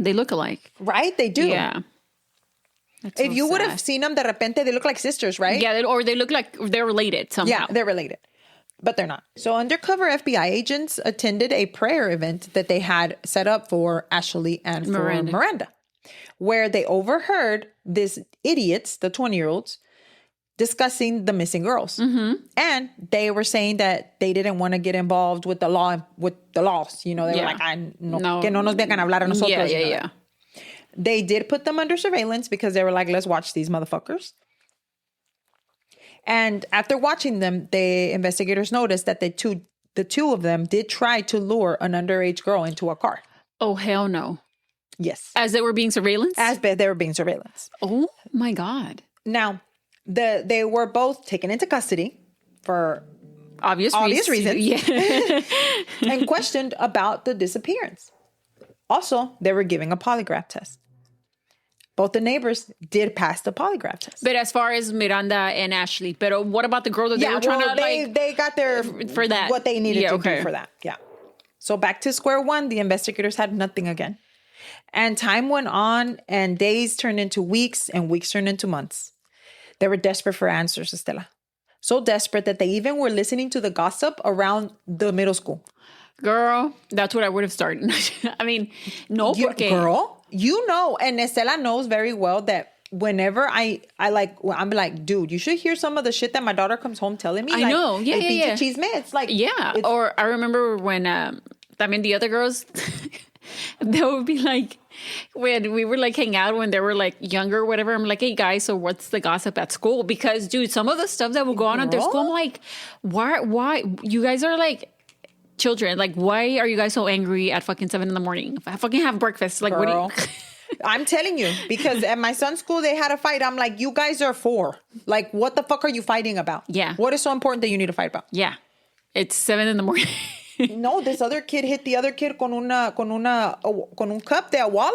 [SPEAKER 2] they look alike.
[SPEAKER 1] Right, they do.
[SPEAKER 2] Yeah.
[SPEAKER 1] That's if you would have seen them, de repente, they look like sisters, right?
[SPEAKER 2] Yeah, or they look like they're related somehow.
[SPEAKER 1] Yeah, they're related. But they're not. So undercover FBI agents attended a prayer event that they had set up for Ashley and for Miranda, where they overheard these idiots, the 20-year-olds, discussing the missing girls. Mm-hmm. And they were saying that they didn't want to get involved with the laws. They were like, que no nos vengan a hablar a nosotros.
[SPEAKER 2] Yeah.
[SPEAKER 1] They did put them under surveillance because they were like, let's watch these motherfuckers. And after watching them, the investigators noticed that the two of them did try to lure an underage girl into a car.
[SPEAKER 2] Oh, hell no.
[SPEAKER 1] Yes.
[SPEAKER 2] As they were being surveillance?
[SPEAKER 1] As they were being surveillance.
[SPEAKER 2] Oh, my God.
[SPEAKER 1] Now, they were both taken into custody for
[SPEAKER 2] obvious reasons.
[SPEAKER 1] Yeah. And questioned about the disappearance. Also, they were giving a polygraph test. Both the neighbors did pass the polygraph test.
[SPEAKER 2] But as far as Miranda and Ashley, but what about the girl that they were trying to
[SPEAKER 1] they got their
[SPEAKER 2] for that
[SPEAKER 1] what they needed to do for that. Yeah. So back to square one, the investigators had nothing again. And time went on, and days turned into weeks, and weeks turned into months. They were desperate for answers, Estela. So desperate that they even were listening to the gossip around the middle school.
[SPEAKER 2] Girl, that's what I would have started. I mean, no, porque...
[SPEAKER 1] Girl, and Estela knows very well that whenever I'm like, dude, you should hear some of the shit that my daughter comes home telling me.
[SPEAKER 2] I know. Yeah.
[SPEAKER 1] Chisme. It's like...
[SPEAKER 2] Yeah. Or I remember when, the other girls, they would be like, when we were like hang out when they were like younger or whatever, I'm like, hey guys, so what's the gossip at school? Because dude, some of the stuff that will go on at their school, I'm like, why you guys are like children, like why are you guys so angry at fucking 7 a.m? I fucking have breakfast. Like,
[SPEAKER 1] girl,
[SPEAKER 2] what do you...
[SPEAKER 1] I'm telling you, because at my son's school they had a fight. I'm like, you guys are 4. Like, what the fuck are you fighting about?
[SPEAKER 2] Yeah.
[SPEAKER 1] What is so important that you need to fight about?
[SPEAKER 2] Yeah. It's 7 a.m.
[SPEAKER 1] No, this other kid hit the other kid con un cup de Awala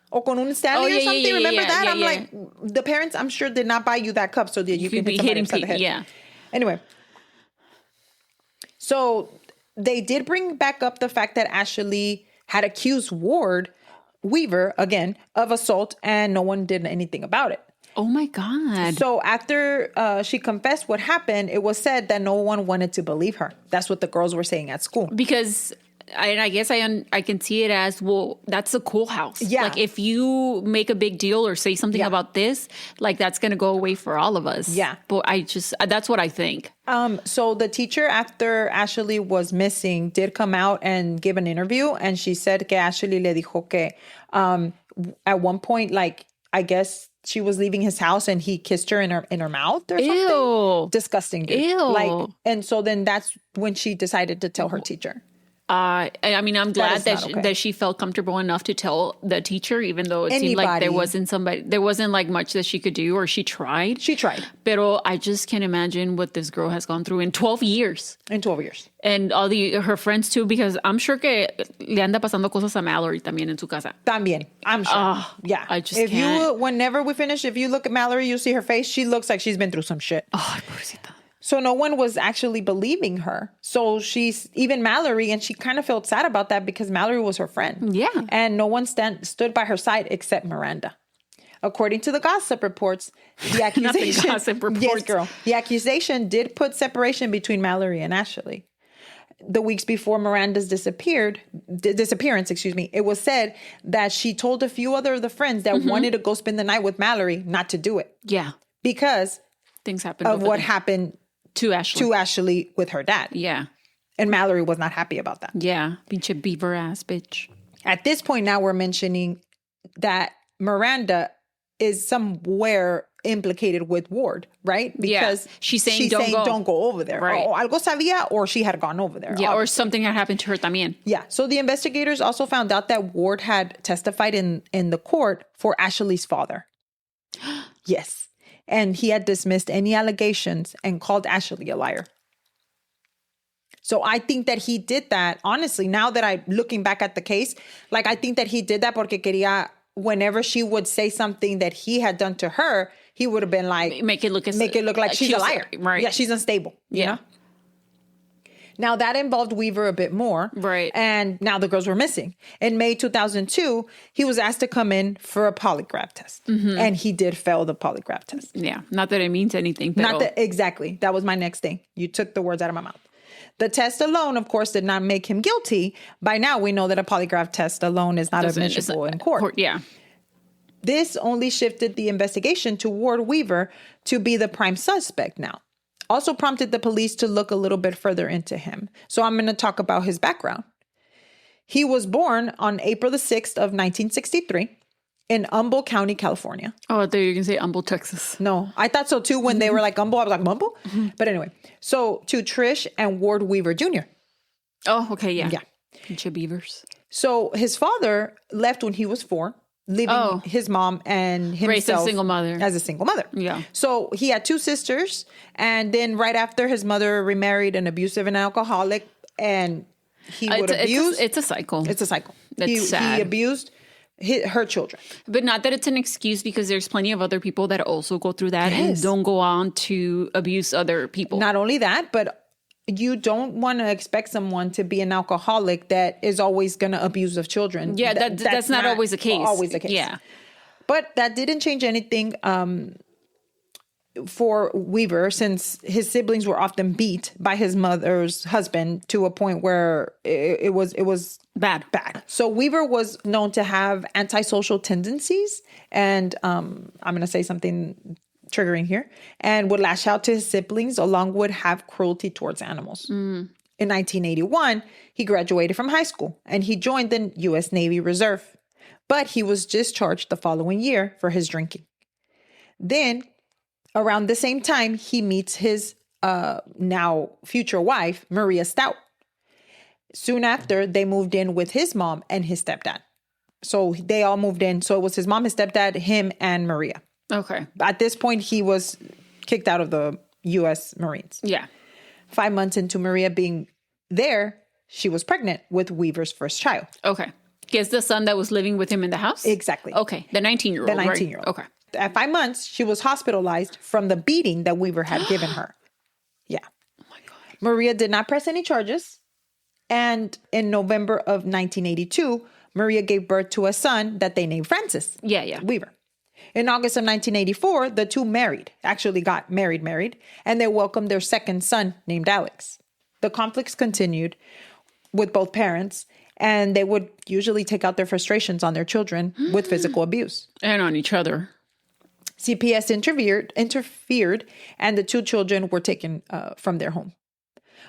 [SPEAKER 1] or con un Stanley or something. Remember that? I'm like, the parents, I'm sure, did not buy you that cup so that you can hit somebody upside the head.
[SPEAKER 2] Yeah.
[SPEAKER 1] Anyway, so they did bring back up the fact that Ashley had accused Weaver again of assault, and no one did anything about it.
[SPEAKER 2] Oh my God.
[SPEAKER 1] So after she confessed what happened, it was said that no one wanted to believe her. That's what the girls were saying at school.
[SPEAKER 2] Because I guess I can see it as, well, that's a cool house.
[SPEAKER 1] Yeah.
[SPEAKER 2] Like if you make a big deal or say something about this, like that's going to go away for all of us.
[SPEAKER 1] Yeah.
[SPEAKER 2] But that's what I think.
[SPEAKER 1] So the teacher, after Ashley was missing, did come out and give an interview. And she said que Ashley le dijo que at one point, like, I guess she was leaving his house and he kissed her in her mouth or something.
[SPEAKER 2] Ew.
[SPEAKER 1] Disgusting, dude.
[SPEAKER 2] Ew.
[SPEAKER 1] Like, and so then that's when she decided to tell her teacher.
[SPEAKER 2] I mean, I'm glad
[SPEAKER 1] is not okay.
[SPEAKER 2] that she felt comfortable enough to tell the teacher, even though it seemed like there wasn't like much that she could do, or she tried.
[SPEAKER 1] She tried.
[SPEAKER 2] Pero I just can't imagine what this girl has gone through in 12 years.
[SPEAKER 1] In 12 years.
[SPEAKER 2] And her friends too, because I'm sure que le anda pasando cosas a Mallory también en su casa.
[SPEAKER 1] También, I'm sure. Yeah.
[SPEAKER 2] I just can't.
[SPEAKER 1] Whenever we finish, if you look at Mallory, you see her face. She looks like she's been through some shit.
[SPEAKER 2] Oh, pobrecita.
[SPEAKER 1] So no one was actually believing her. So even Mallory, and she kind of felt sad about that because Mallory was her friend.
[SPEAKER 2] Yeah.
[SPEAKER 1] And no one stood by her side except Miranda. According to the gossip reports, the accusation...
[SPEAKER 2] gossip reports.
[SPEAKER 1] Yes, girl. The accusation did put separation between Mallory and Ashley. The weeks before Miranda's disappearance, it was said that she told a few other of the friends that wanted to go spend the night with Mallory not to do it.
[SPEAKER 2] Yeah.
[SPEAKER 1] Because
[SPEAKER 2] things happened
[SPEAKER 1] of what happened to Ashley with her dad.
[SPEAKER 2] Yeah.
[SPEAKER 1] And Mallory was not happy about that.
[SPEAKER 2] Yeah. Pinche beaver ass bitch.
[SPEAKER 1] At this point now we're mentioning that Miranda is somewhere implicated with Ward, right? Because
[SPEAKER 2] she's saying
[SPEAKER 1] don't go over there.
[SPEAKER 2] Right.
[SPEAKER 1] Oh, algo sabía, or she had gone over there.
[SPEAKER 2] Yeah, or something had happened to her también.
[SPEAKER 1] Yeah. So the investigators also found out that Ward had testified in the court for Ashley's father. Yes. And he had dismissed any allegations and called Ashley a liar. So I think that he did that, honestly, now that I'm looking back at the case, like I think that he did that porque quería, whenever she would say something that he had done to her, he would have been like...
[SPEAKER 2] Make it look
[SPEAKER 1] like she's a liar.
[SPEAKER 2] Right.
[SPEAKER 1] Yeah, she's unstable. You know? Now, that involved Weaver a bit more.
[SPEAKER 2] Right.
[SPEAKER 1] And now the girls were missing. In May 2002, he was asked to come in for a polygraph test. Mm-hmm. And he did fail the polygraph test.
[SPEAKER 2] Yeah. Not that it means anything.
[SPEAKER 1] Exactly. That was my next thing. You took the words out of my mouth. The test alone, of course, did not make him guilty. By now, we know that a polygraph test alone is not admissible in court.
[SPEAKER 2] Yeah.
[SPEAKER 1] This only shifted the investigation to Ward Weaver to be the prime suspect now. Also prompted the police to look a little bit further into him. So I'm going to talk about his background. He was born on April the 6th of 1963 in Humboldt County, California.
[SPEAKER 2] Oh, I thought you were going to say Humboldt, Texas.
[SPEAKER 1] No, I thought so too when they were like Humboldt. I was like, Humboldt? Mm-hmm. But anyway, so to Trish and Ward Weaver Jr.
[SPEAKER 2] Oh, okay, yeah.
[SPEAKER 1] Yeah.
[SPEAKER 2] Pinche beavers.
[SPEAKER 1] So his father left when he was 4. Leaving his mom and himself
[SPEAKER 2] raised as a single mother.
[SPEAKER 1] Yeah. So he had 2 sisters. And then right after, his mother remarried an abusive and alcoholic. And he would abuse.
[SPEAKER 2] It's a cycle.
[SPEAKER 1] It's a cycle.
[SPEAKER 2] That's sad.
[SPEAKER 1] He abused her children.
[SPEAKER 2] But not that it's an excuse, because there's plenty of other people that also go through that and don't go on to abuse other people.
[SPEAKER 1] Not only that, but you don't want to expect someone to be an alcoholic that is always going to abuse of children.
[SPEAKER 2] Yeah, that's not always the case.
[SPEAKER 1] Always the case.
[SPEAKER 2] Yeah.
[SPEAKER 1] But that didn't change anything for Weaver, since his siblings were often beat by his mother's husband to a point where it was
[SPEAKER 2] bad.
[SPEAKER 1] So Weaver was known to have antisocial tendencies, and I'm going to say something triggering here, and would lash out to his siblings, along with have cruelty towards animals. In 1981, he graduated from high school and he joined the U.S. Navy Reserve, but he was discharged the following year for his drinking. Then, around the same time, he meets his now future wife, Maria Stout. Soon after, they moved in with his mom and his stepdad. So they all moved in. So it was his mom, his stepdad, him, and Maria.
[SPEAKER 2] Okay.
[SPEAKER 1] At this point, he was kicked out of the U.S. Marines.
[SPEAKER 2] Yeah.
[SPEAKER 1] 5 months into Maria being there, she was pregnant with Weaver's first child.
[SPEAKER 2] Okay. Guess the son that was living with him in the house?
[SPEAKER 1] Exactly.
[SPEAKER 2] Okay. The 19-year-old.
[SPEAKER 1] The 19-year-old.
[SPEAKER 2] Right? Okay.
[SPEAKER 1] At 5 months, she was hospitalized from the beating that Weaver had given her. Yeah.
[SPEAKER 2] Oh my God.
[SPEAKER 1] Maria did not press any charges. And in November of 1982, Maria gave birth to a son that they named Francis.
[SPEAKER 2] Yeah.
[SPEAKER 1] Weaver. In August of 1984, the two got married, and they welcomed their second son named Alex. The conflicts continued with both parents, and they would usually take out their frustrations on their children with physical abuse.
[SPEAKER 2] And on each other.
[SPEAKER 1] CPS interfered, and the 2 children were taken from their home.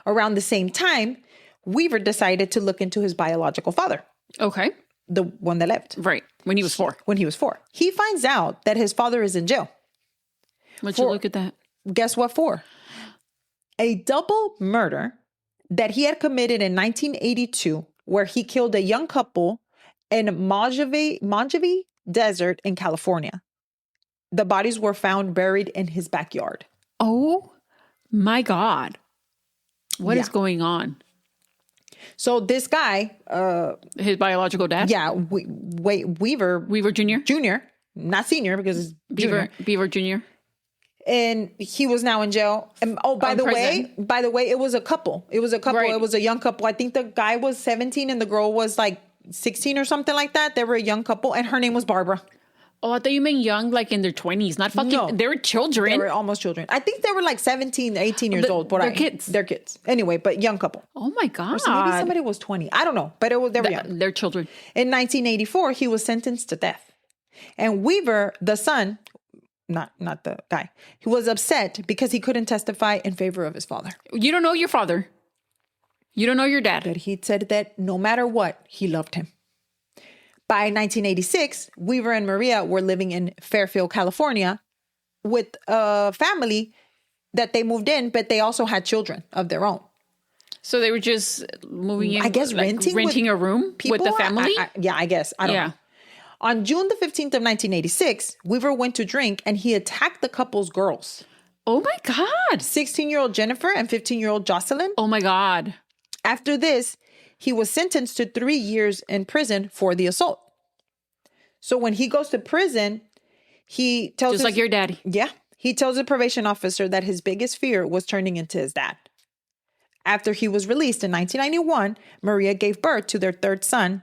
[SPEAKER 1] Around the same time, Weaver decided to look into his biological father.
[SPEAKER 2] Okay.
[SPEAKER 1] The one that left.
[SPEAKER 2] Right. When he was 4.
[SPEAKER 1] He finds out that his father is in jail.
[SPEAKER 2] Would you look at that?
[SPEAKER 1] Guess what for? A double murder that he had committed in 1982, where he killed a young couple in Mojave Desert in California. The bodies were found buried in his backyard.
[SPEAKER 2] Oh my God. What is going on?
[SPEAKER 1] So this guy,
[SPEAKER 2] his biological dad?
[SPEAKER 1] yeah, Weaver
[SPEAKER 2] Jr.?
[SPEAKER 1] Jr., not senior because it's junior.
[SPEAKER 2] Beaver Jr.
[SPEAKER 1] And he was now in jail. And, by the way, it was a couple. It was a couple.
[SPEAKER 2] Right.
[SPEAKER 1] It was a young couple. I think the guy was 17 and the girl was like 16 or something like that. They were a young couple, and her name was Barbara.
[SPEAKER 2] Oh, I thought you meant young, like in their 20s. Not fucking.
[SPEAKER 1] No.
[SPEAKER 2] They were children.
[SPEAKER 1] They were almost children. I think they were like 17, 18 years old.
[SPEAKER 2] They're kids.
[SPEAKER 1] They're kids. Anyway, but young couple.
[SPEAKER 2] Oh my God.
[SPEAKER 1] Or so maybe somebody was 20. I don't know, but they were young.
[SPEAKER 2] They're children.
[SPEAKER 1] In 1984, he was sentenced to death. And Weaver, the son, not the guy, he was upset because he couldn't testify in favor of his father.
[SPEAKER 2] You don't know your father. You don't know your dad.
[SPEAKER 1] But he said that no matter what, he loved him. By 1986, Weaver and Maria were living in Fairfield, California, with a family that they moved in, but they also had children of their own.
[SPEAKER 2] So they were just moving in,
[SPEAKER 1] I guess
[SPEAKER 2] like, renting a room with the family?
[SPEAKER 1] Yeah, I guess. I don't know. On June the 15th of 1986, Weaver went to drink and he attacked the couple's girls.
[SPEAKER 2] Oh my God.
[SPEAKER 1] 16-year-old Jennifer and 15-year-old Jocelyn.
[SPEAKER 2] Oh my God.
[SPEAKER 1] After this, he was sentenced to 3 years in prison for the assault. So when he goes to prison, he tells
[SPEAKER 2] Just like your daddy.
[SPEAKER 1] Yeah. He tells the probation officer that his biggest fear was turning into his dad. After he was released in 1991, Maria gave birth to their third son.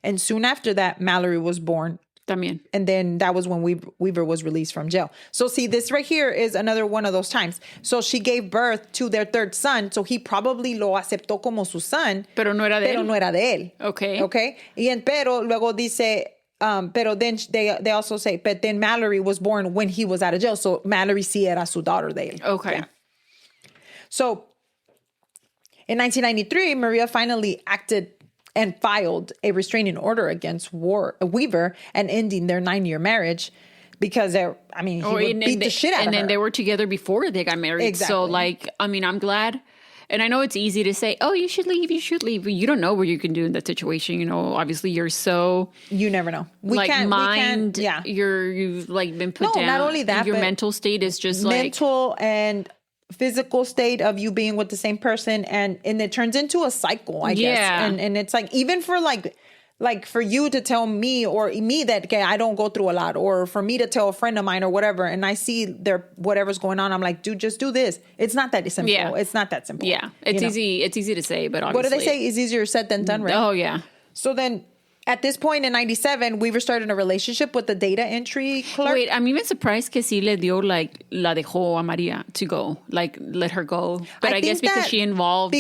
[SPEAKER 1] And soon after that, Mallory was born.
[SPEAKER 2] También.
[SPEAKER 1] And then that was when Weaver was released from jail. So see, this right here is another one of those times. So she gave birth to their third son. So he probably lo aceptó como su son.
[SPEAKER 2] Pero no era de él.
[SPEAKER 1] No era de él.
[SPEAKER 2] Okay.
[SPEAKER 1] Okay. Pero luego dice, pero then they also say, but then Mallory was born when he was out of jail. So Mallory sí era su daughter de él.
[SPEAKER 2] Okay.
[SPEAKER 1] Yeah. So in 1993, Maria finally acted and filed a restraining order against Weaver and ending their 9-year marriage because he would beat the shit out of her.
[SPEAKER 2] And then they were together before they got married.
[SPEAKER 1] Exactly.
[SPEAKER 2] So I'm glad. And I know it's easy to say, oh, you should leave. But you don't know what you can do in that situation. You know, obviously you're so...
[SPEAKER 1] You never know.
[SPEAKER 2] You've been put down.
[SPEAKER 1] Not only that,
[SPEAKER 2] your mental state is just
[SPEAKER 1] mental and physical state of you being with the same person, and it turns into a cycle, I guess. And it's like, even for like for you to tell me or me that, okay, I don't go through a lot, or for me to tell a friend of mine or whatever, and I see whatever's going on, I'm like, dude, just do this. It's not that simple. Yeah. It's not that simple.
[SPEAKER 2] Yeah. It's easy. It's easy to say, but obviously.
[SPEAKER 1] What do they say? It's easier said than done, right?
[SPEAKER 2] Oh, yeah.
[SPEAKER 1] So then at this point in 97, Weaver started a relationship with the data entry clerk.
[SPEAKER 2] Wait, I'm even surprised que sí le dio, la dejó a Maria to go, let her go. But I guess because she involved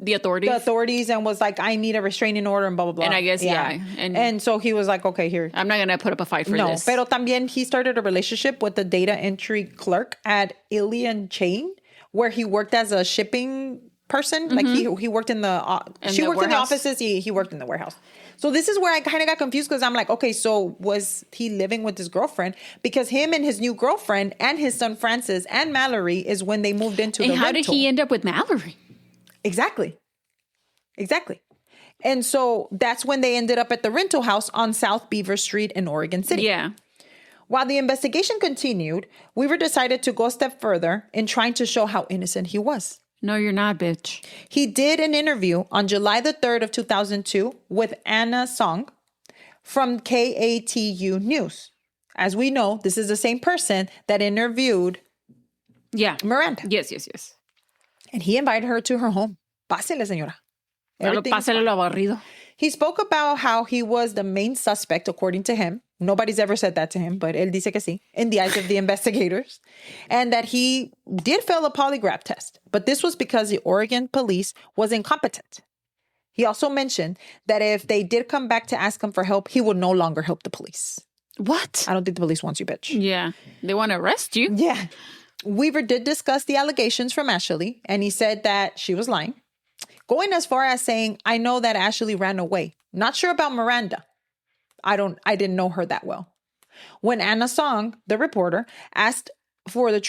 [SPEAKER 1] the authorities and was like, I need a restraining order and blah, blah, blah.
[SPEAKER 2] And I guess,
[SPEAKER 1] And so he was like, okay, here.
[SPEAKER 2] I'm not going to put up a fight for this.
[SPEAKER 1] No, pero también he started a relationship with the data entry clerk at Ilion Chain, where he worked as a shipping person. Mm-hmm. Like he worked in she worked in the offices. He worked in the warehouse. So this is where I kind of got confused because I'm like, okay, so was he living with his girlfriend? Because him and his new girlfriend and his son Francis and Mallory is when they moved into the rental.
[SPEAKER 2] And how did he end up with Mallory?
[SPEAKER 1] Exactly. And so that's when they ended up at the rental house on South Beaver Street in Oregon City.
[SPEAKER 2] Yeah.
[SPEAKER 1] While the investigation continued, Weaver decided to go a step further in trying to show how innocent he was.
[SPEAKER 2] No, you're not, bitch.
[SPEAKER 1] He did an interview on July the 3rd of 2002 with Anna Song from KATU News. As we know, this is the same person that interviewed Miranda.
[SPEAKER 2] Yes.
[SPEAKER 1] And he invited her to her home. Pásele, señora.
[SPEAKER 2] Pásele lo aburrido.
[SPEAKER 1] He spoke about how he was the main suspect, according to him. Nobody's ever said that to him, but él dice que sí, in the eyes of the investigators. And that he did fail a polygraph test, but this was because the Oregon police was incompetent. He also mentioned that if they did come back to ask him for help, he would no longer help the police.
[SPEAKER 2] What?
[SPEAKER 1] I don't think the police wants you, bitch.
[SPEAKER 2] Yeah. They want to arrest you.
[SPEAKER 1] Yeah. Weaver did discuss the allegations from Ashley, and he said that she was lying, going as far as saying, I know that Ashley ran away. Not sure about Miranda. I didn't know her that well. When Anna Song, the reporter, asked for the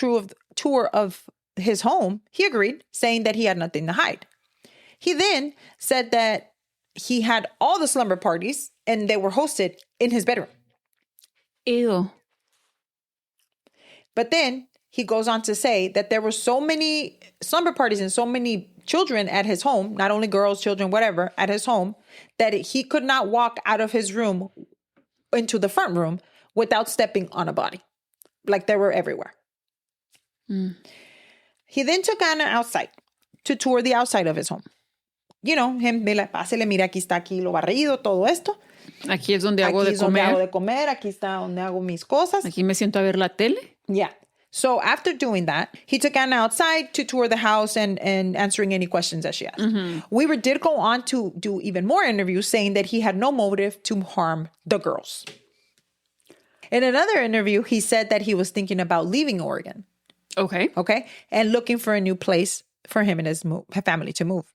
[SPEAKER 1] tour of his home, he agreed, saying that he had nothing to hide. He then said that he had all the slumber parties and they were hosted in his bedroom.
[SPEAKER 2] Ew.
[SPEAKER 1] But then he goes on to say that there were so many slumber parties and so many children at his home, not only girls, children, whatever, at his home, that he could not walk out of his room into the front room without stepping on a body. Like they were everywhere. He then took Anna outside to tour the outside of his home. You know, him, pásele, mira, aquí está aquí lo barrido, todo esto.
[SPEAKER 2] Aquí es donde hago
[SPEAKER 1] Aquí
[SPEAKER 2] de
[SPEAKER 1] es donde hago
[SPEAKER 2] comer.
[SPEAKER 1] de comer, aquí está donde hago mis cosas.
[SPEAKER 2] Aquí me siento a ver la tele.
[SPEAKER 1] Yeah. So after doing that, he took Anna outside to tour the house and answering any questions that she asked. Weaver did go on to do even more interviews saying that he had no motive to harm the girls. In another interview, he said that he was thinking about leaving Oregon.
[SPEAKER 2] Okay.
[SPEAKER 1] Okay. And looking for a new place for him and his family to move.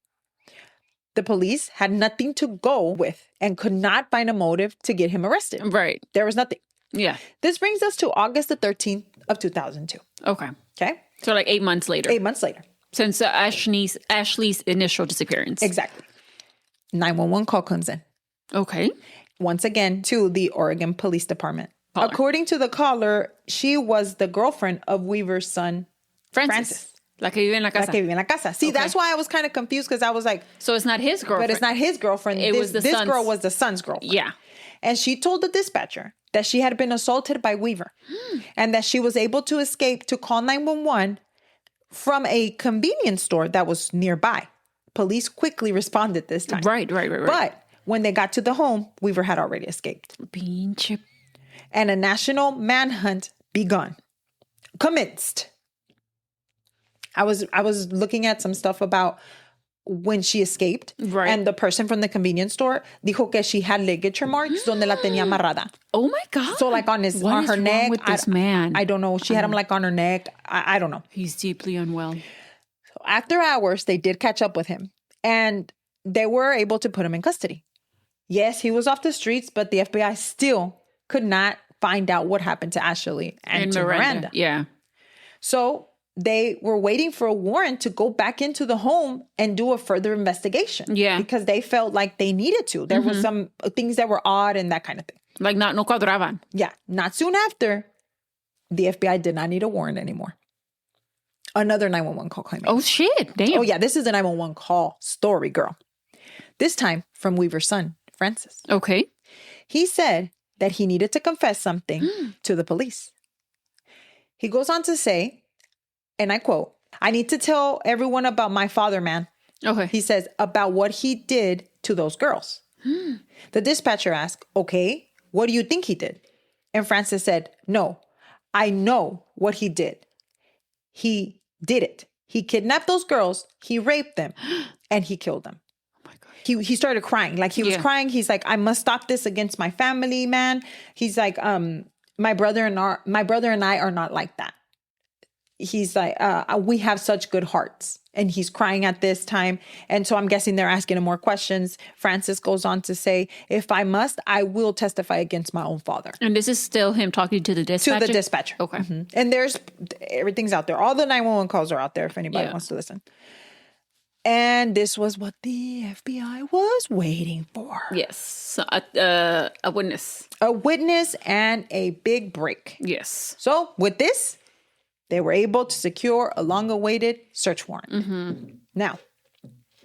[SPEAKER 1] The police had nothing to go with and could not find a motive to get him arrested.
[SPEAKER 2] Right.
[SPEAKER 1] There was nothing.
[SPEAKER 2] Yeah.
[SPEAKER 1] This brings us to August the 13th of 2002.
[SPEAKER 2] Okay.
[SPEAKER 1] Okay.
[SPEAKER 2] So like 8 months later.
[SPEAKER 1] 8 months later.
[SPEAKER 2] Since Ashley's initial disappearance.
[SPEAKER 1] Exactly. 911 call comes in.
[SPEAKER 2] Okay.
[SPEAKER 1] Once again to the Oregon Police Department.
[SPEAKER 2] Caller.
[SPEAKER 1] According to the caller, she was the girlfriend of Weaver's son, Francis.
[SPEAKER 2] La que vive en la
[SPEAKER 1] La
[SPEAKER 2] casa.
[SPEAKER 1] que vive en la casa. See,
[SPEAKER 2] Okay.
[SPEAKER 1] that's why I was kind of confused because I was like,
[SPEAKER 2] So it's not his girlfriend.
[SPEAKER 1] but it's not his girlfriend.
[SPEAKER 2] It was the
[SPEAKER 1] this
[SPEAKER 2] son's.
[SPEAKER 1] girl was the son's girlfriend.
[SPEAKER 2] Yeah.
[SPEAKER 1] And she told the dispatcher that she had been assaulted by Weaver and that she was able to escape to call 911 from a convenience store that was nearby. Police quickly responded this time.
[SPEAKER 2] Right.
[SPEAKER 1] But when they got to the home, Weaver had already escaped.
[SPEAKER 2] Pinche.
[SPEAKER 1] And a national manhunt commenced. I was looking at some stuff about when she escaped.
[SPEAKER 2] Right.
[SPEAKER 1] And the person from the convenience store dijo que she had ligature marks donde la tenía amarrada.
[SPEAKER 2] Oh my God.
[SPEAKER 1] So like on
[SPEAKER 2] What
[SPEAKER 1] her
[SPEAKER 2] is wrong
[SPEAKER 1] neck.
[SPEAKER 2] with this man?
[SPEAKER 1] I don't know. She had them like on her neck. I don't know.
[SPEAKER 2] He's deeply unwell.
[SPEAKER 1] So after hours, they did catch up with him and they were able to put him in custody. Yes, he was off the streets, but the FBI still could not find out what happened to Ashley and to Miranda.
[SPEAKER 2] Yeah.
[SPEAKER 1] So they were waiting for a warrant to go back into the home and do a further investigation.
[SPEAKER 2] Yeah.
[SPEAKER 1] Because they felt like they needed to. There was some things that were odd and that kind of thing.
[SPEAKER 2] Like no cuadraban.
[SPEAKER 1] Yeah. Not soon after, the FBI did not need a warrant anymore. Another 911 call came in.
[SPEAKER 2] Oh shit. Damn.
[SPEAKER 1] Oh, yeah. This is a 911 call story, girl. This time from Weaver's son, Francis.
[SPEAKER 2] Okay.
[SPEAKER 1] He said that he needed to confess something to the police. He goes on to say, and I quote, "I need to tell everyone about my father, man."
[SPEAKER 2] Okay.
[SPEAKER 1] He says, about what he did to those girls. The dispatcher asked, "Okay, what do you think he did?" And Francis said, "No, I know what he did. He did it. He kidnapped those girls, he raped them, and he killed them."
[SPEAKER 2] Oh my God.
[SPEAKER 1] He started crying. Like he was crying. He's like, "I must stop this against my family, man." He's like, my brother and I are not like that." He's like, "We have such good hearts." And he's crying at this time. And so I'm guessing they're asking him more questions. Francis goes on to say, "If I must, I will testify against my own father."
[SPEAKER 2] And this is still him talking to the dispatcher?
[SPEAKER 1] To the dispatcher.
[SPEAKER 2] Okay.
[SPEAKER 1] And everything's out there. All the 911 calls are out there if anybody wants to listen. And this was what the FBI was waiting for.
[SPEAKER 2] Yes. So, a witness.
[SPEAKER 1] A witness and a big break.
[SPEAKER 2] Yes.
[SPEAKER 1] So with this, they were able to secure a long-awaited search warrant. Now,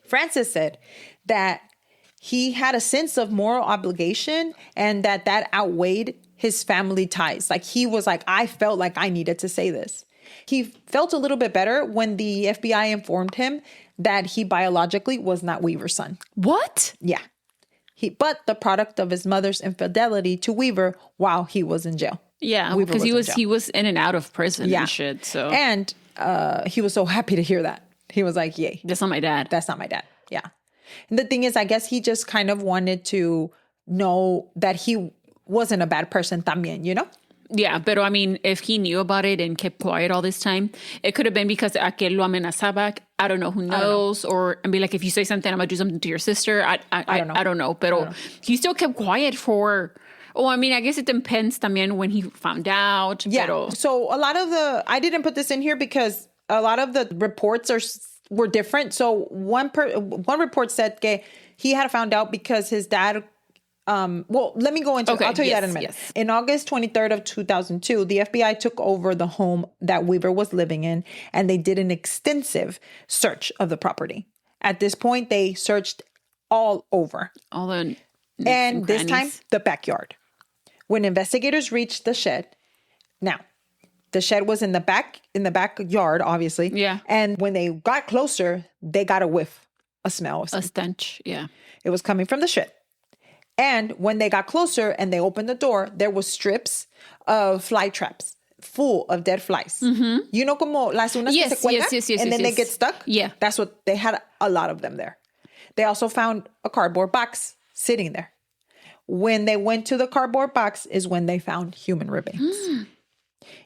[SPEAKER 1] Francis said that he had a sense of moral obligation and that outweighed his family ties. Like he was like, I felt like I needed to say this. He felt a little bit better when the FBI informed him that he biologically was not Weaver's son.
[SPEAKER 2] What?
[SPEAKER 1] Yeah. But the product of his mother's infidelity to Weaver while he was in jail.
[SPEAKER 2] Yeah,
[SPEAKER 1] Weaver
[SPEAKER 2] because
[SPEAKER 1] in jail.
[SPEAKER 2] he was in and out of prison and shit. So
[SPEAKER 1] And he was so happy to hear that. He was like, "Yay,
[SPEAKER 2] that's not my dad."
[SPEAKER 1] that's not my dad." Yeah. And the thing is, I guess he just kind of wanted to know that he wasn't a bad person también, you know?
[SPEAKER 2] Yeah, but I mean, if he knew about it and kept quiet all this time, it could have been because aquel lo amenazaba. I don't know, who knows? And be like, if you say something, I'm going to do something to your sister. I don't know. But he still kept quiet for... Oh, I mean, I guess it depends también when he found out.
[SPEAKER 1] Yeah.
[SPEAKER 2] Pero,
[SPEAKER 1] So a lot of I didn't put this in here because a lot of the reports were different. So one report said that he had found out because his dad. Well, let me go into it. I'll tell you that in a minute.
[SPEAKER 2] Yes.
[SPEAKER 1] In August 23rd of 2002, the FBI took over the home that Weaver was living in, and they did an extensive search of the property. At this point, they searched all over.
[SPEAKER 2] All the
[SPEAKER 1] and this time, the backyard. When investigators reached the shed, now, the shed was in the backyard, obviously.
[SPEAKER 2] Yeah.
[SPEAKER 1] And when they got closer, they got a whiff, a smell.
[SPEAKER 2] A stench, yeah.
[SPEAKER 1] It was coming from the shed. And when they got closer and they opened the door, there was strips of fly traps full of dead flies. Mm-hmm. You know como las unas que se cuelgan? And then they get stuck?
[SPEAKER 2] Yeah.
[SPEAKER 1] That's what, they had a lot of them there. They also found a cardboard box sitting there. When they went to the cardboard box is when they found human remains.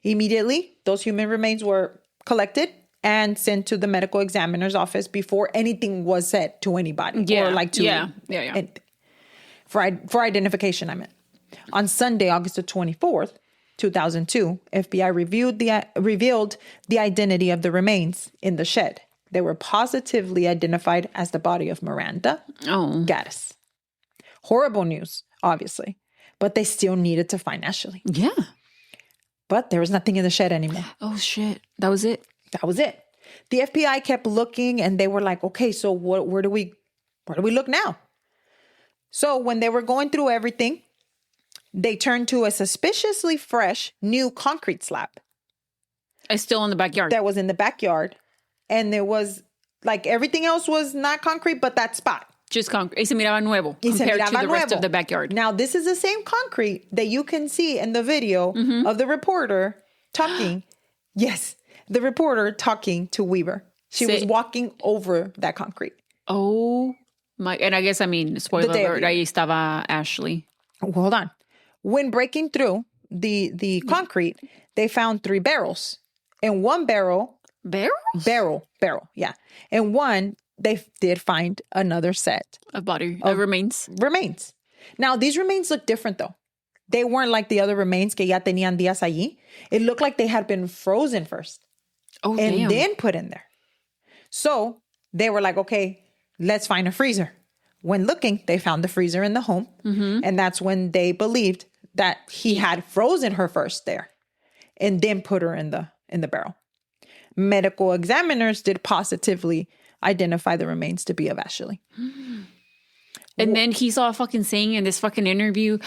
[SPEAKER 1] Immediately, those human remains were collected and sent to the medical examiner's office before anything was said to anybody.
[SPEAKER 2] Yeah.
[SPEAKER 1] Or like to...
[SPEAKER 2] Yeah.
[SPEAKER 1] For identification, I meant. On Sunday, August the 24th, 2002, FBI revealed the identity of the remains in the shed. They were positively identified as the body of Miranda Gaddis. Horrible news, obviously, but they still needed to find Ashley.
[SPEAKER 2] Yeah.
[SPEAKER 1] But there was nothing in the shed anymore.
[SPEAKER 2] Oh, shit. That was it?
[SPEAKER 1] That was it. The FBI kept looking and they were like, okay, so where do we look now? So when they were going through everything, they turned to a suspiciously fresh new concrete slab.
[SPEAKER 2] It's still in the backyard.
[SPEAKER 1] That was in the backyard. And there was, like, everything else was not concrete, but that spot.
[SPEAKER 2] Just concrete. Y se miraba nuevo compared to the rest of the backyard.
[SPEAKER 1] Now, this is the same concrete that you can see in the video of the reporter talking. Yes, the reporter talking to Weaver. She was walking over that concrete.
[SPEAKER 2] Oh, and I guess, spoiler alert, ahí estaba Ashley.
[SPEAKER 1] Oh, hold on. When breaking through the concrete, they found 3 barrels. In one barrel...
[SPEAKER 2] Barrels?
[SPEAKER 1] Barrel, yeah. In one, they did find another set.
[SPEAKER 2] Of remains.
[SPEAKER 1] Remains. Now, these remains look different, though. They weren't like the other remains que ya tenían días allí. It looked like they had been frozen first.
[SPEAKER 2] Oh,
[SPEAKER 1] and then put in there. So, they were like, okay, let's find a freezer. When looking, they found the freezer in the home. Mm-hmm. And that's when they believed that he had frozen her first there and then put her in the barrel. Medical examiners did positively identify the remains to be of Ashley.
[SPEAKER 2] And then he's all fucking saying in this fucking interview,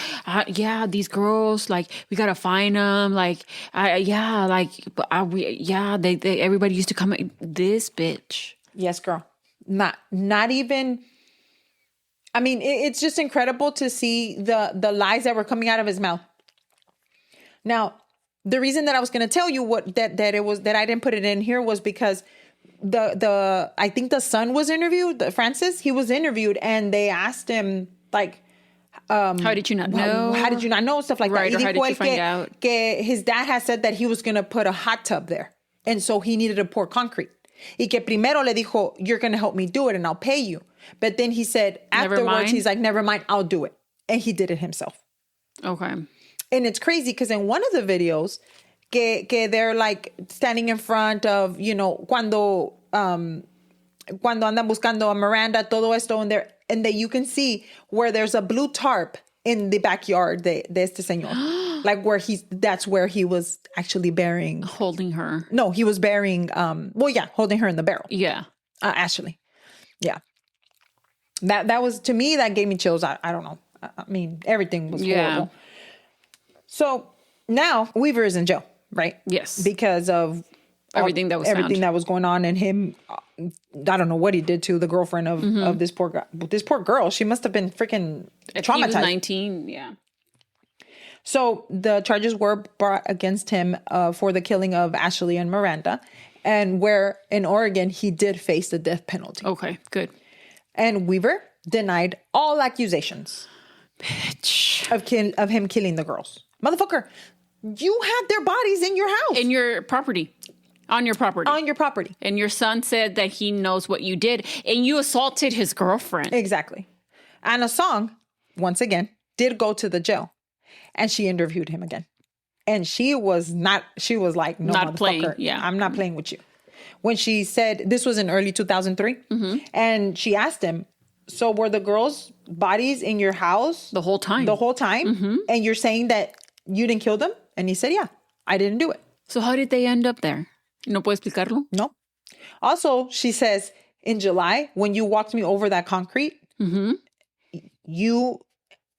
[SPEAKER 2] these girls, like, we gotta find them. Like, everybody used to come. This bitch.
[SPEAKER 1] Yes, girl. Not even. I mean, it's just incredible to see the lies that were coming out of his mouth. Now, the reason that I was going to tell you that I didn't put it in here was because I think the son was interviewed, Francis. He was interviewed, and they asked him like,
[SPEAKER 2] how did you not know?
[SPEAKER 1] How did you not know? Stuff like
[SPEAKER 2] right,
[SPEAKER 1] that.
[SPEAKER 2] Or how did you find out?
[SPEAKER 1] His dad had said that he was going to put a hot tub there, and so he needed to pour concrete. Y que primero le dijo, you're going to help me do it, and I'll pay you. But then he said afterwards, he's like, never mind, I'll do it, and he did it himself. Okay. And it's crazy because in one of the videos, que they're like standing in front of, cuando andan buscando a Miranda, todo esto, and that you can see where there's a blue tarp in the backyard de este señor. Like that's where he was actually burying.
[SPEAKER 2] Holding her.
[SPEAKER 1] No, he was burying, holding her in the barrel.
[SPEAKER 2] Yeah.
[SPEAKER 1] Ashley. Yeah. That was, to me, that gave me chills. I don't know. I mean, everything was horrible. So now Weaver is in jail, right?
[SPEAKER 2] Yes.
[SPEAKER 1] Because of
[SPEAKER 2] everything that
[SPEAKER 1] was going on, and him, I don't know what he did to the girlfriend of this poor guy. This poor girl, she must have been freaking traumatized. He was
[SPEAKER 2] 19, yeah.
[SPEAKER 1] So the charges were brought against him for the killing of Ashley and Miranda, and where in Oregon he did face the death penalty.
[SPEAKER 2] Okay, good.
[SPEAKER 1] And Weaver denied all accusations,
[SPEAKER 2] bitch,
[SPEAKER 1] of him killing the girls. Motherfucker, you had their bodies in your house.
[SPEAKER 2] In your property. On your property.
[SPEAKER 1] On your property.
[SPEAKER 2] And your son said that he knows what you did. And you assaulted his girlfriend.
[SPEAKER 1] Exactly. And a song, once again, did go to the jail. And she interviewed him again. And she was like, no,
[SPEAKER 2] not
[SPEAKER 1] motherfucker.
[SPEAKER 2] Playing, yeah.
[SPEAKER 1] I'm not playing with you. when she said, this was in early 2003. And she asked him, so were the girls' bodies in your house
[SPEAKER 2] The whole time.
[SPEAKER 1] the whole time? And you're saying that you didn't kill them? And he said, yeah, I didn't do it.
[SPEAKER 2] So how did they end up there? No puedo explicarlo?
[SPEAKER 1] No. Also, she says, in July, when you walked me over that concrete, you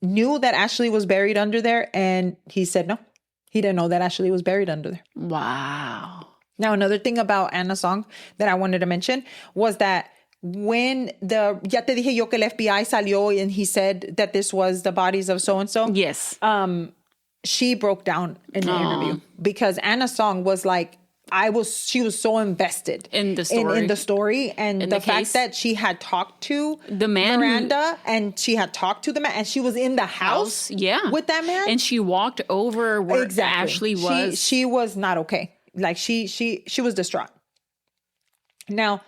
[SPEAKER 1] knew that Ashley was buried under there. And he said, no, he didn't know that Ashley was buried under there.
[SPEAKER 2] Wow.
[SPEAKER 1] Now, another thing about Anna's song that I wanted to mention was that when ya te dije yo que el FBI salió and he said that this was the bodies of so-and-so.
[SPEAKER 2] Yes.
[SPEAKER 1] She broke down in the interview because Anna's song was like, she was so invested
[SPEAKER 2] In the story.
[SPEAKER 1] in the story and the fact
[SPEAKER 2] case.
[SPEAKER 1] that she had talked to
[SPEAKER 2] The man
[SPEAKER 1] Miranda and she had talked to the man and she was in the house with that man.
[SPEAKER 2] And she walked over where Ashley was.
[SPEAKER 1] She was not okay. Like she was distraught. Now,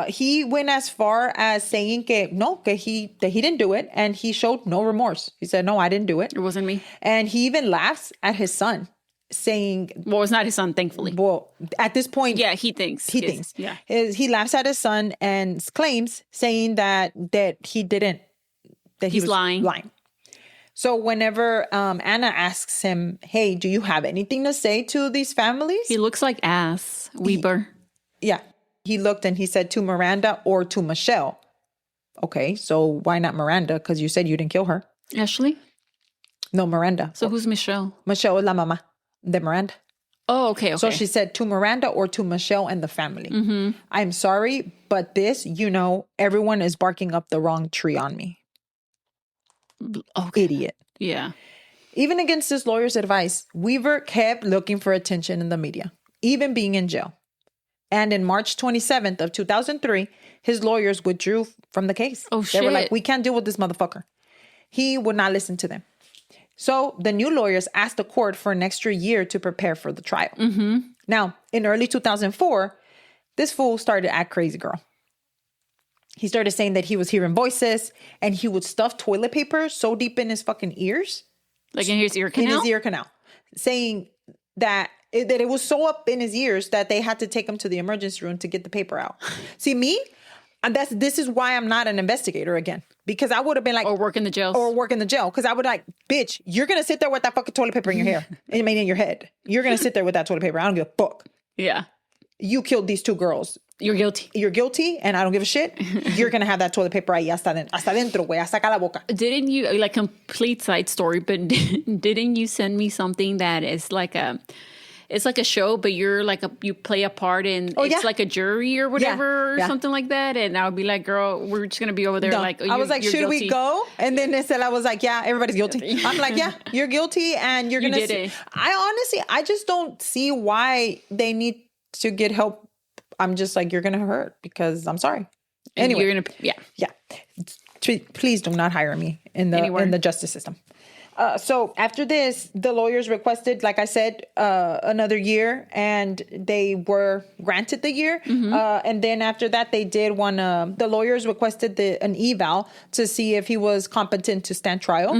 [SPEAKER 1] he went as far as saying that he didn't do it, and he showed no remorse. He said, no, I didn't do it.
[SPEAKER 2] It wasn't me.
[SPEAKER 1] And he even laughs at his son, saying,
[SPEAKER 2] Well, it's not his son, thankfully.
[SPEAKER 1] well, at this point,
[SPEAKER 2] Yeah, he thinks. Yeah.
[SPEAKER 1] He laughs at his son and claims, saying that he didn't, that he
[SPEAKER 2] He's
[SPEAKER 1] was
[SPEAKER 2] lying.
[SPEAKER 1] So whenever Anna asks him, hey, do you have anything to say to these families?
[SPEAKER 2] He looks like ass. Weber.
[SPEAKER 1] Yeah. He looked and he said to Miranda or to Michelle. Okay, so why not Miranda? Because you said you didn't kill her.
[SPEAKER 2] Ashley?
[SPEAKER 1] No, Miranda.
[SPEAKER 2] So who's Michelle?
[SPEAKER 1] Michelle is la mamá de Miranda.
[SPEAKER 2] Oh, okay.
[SPEAKER 1] So she said to Miranda or to Michelle and the family. I'm sorry, but this, everyone is barking up the wrong tree on me.
[SPEAKER 2] Okay.
[SPEAKER 1] Idiot.
[SPEAKER 2] Yeah.
[SPEAKER 1] Even against his lawyer's advice, Weaver kept looking for attention in the media, even being in jail. And in March 27th of 2003, his lawyers withdrew from the case.
[SPEAKER 2] Oh,
[SPEAKER 1] They were
[SPEAKER 2] shit.
[SPEAKER 1] like, we can't deal with this motherfucker. He would not listen to them. So the new lawyers asked the court for an extra year to prepare for the trial. Now, in early 2004, this fool started to act crazy, girl. He started saying that he was hearing voices and he would stuff toilet paper so deep in his fucking ears.
[SPEAKER 2] Like in his ear canal?
[SPEAKER 1] In his ear canal. Saying that it was so up in his ears that they had to take him to the emergency room to get the paper out. See, me, this is why I'm not an investigator again. Because I would have been like...
[SPEAKER 2] Or work in the jails.
[SPEAKER 1] Or work in the jail. Because I would like, bitch, you're going to sit there with that fucking toilet paper in your hair. I mean, in your head. You're going to sit there with that toilet paper. I don't give a fuck.
[SPEAKER 2] Yeah.
[SPEAKER 1] You killed these two girls.
[SPEAKER 2] You're guilty.
[SPEAKER 1] You're guilty, and I don't give a shit. You're going to have that toilet paper ahí hasta dentro, güey. Hasta acá la boca.
[SPEAKER 2] Didn't you, like, complete side story, but didn't you send me something that is like it's like a show, but you're like you play a part in, like a jury or whatever or something like that. And I would be like, girl, we're just going to be over there.
[SPEAKER 1] No.
[SPEAKER 2] Like,
[SPEAKER 1] I was like, should we go? And then I was like, yeah, everybody's guilty. I'm like, yeah, you're guilty. And you're going to see. I just don't see why they need to get help. I'm just like, you're going to hurt because I'm sorry. Anyway.
[SPEAKER 2] You're going to, yeah.
[SPEAKER 1] Please do not hire me in the justice system. So after this, the lawyers requested, like I said, another year, and they were granted the year. And then after that, they did the lawyers requested an eval to see if he was competent to stand trial.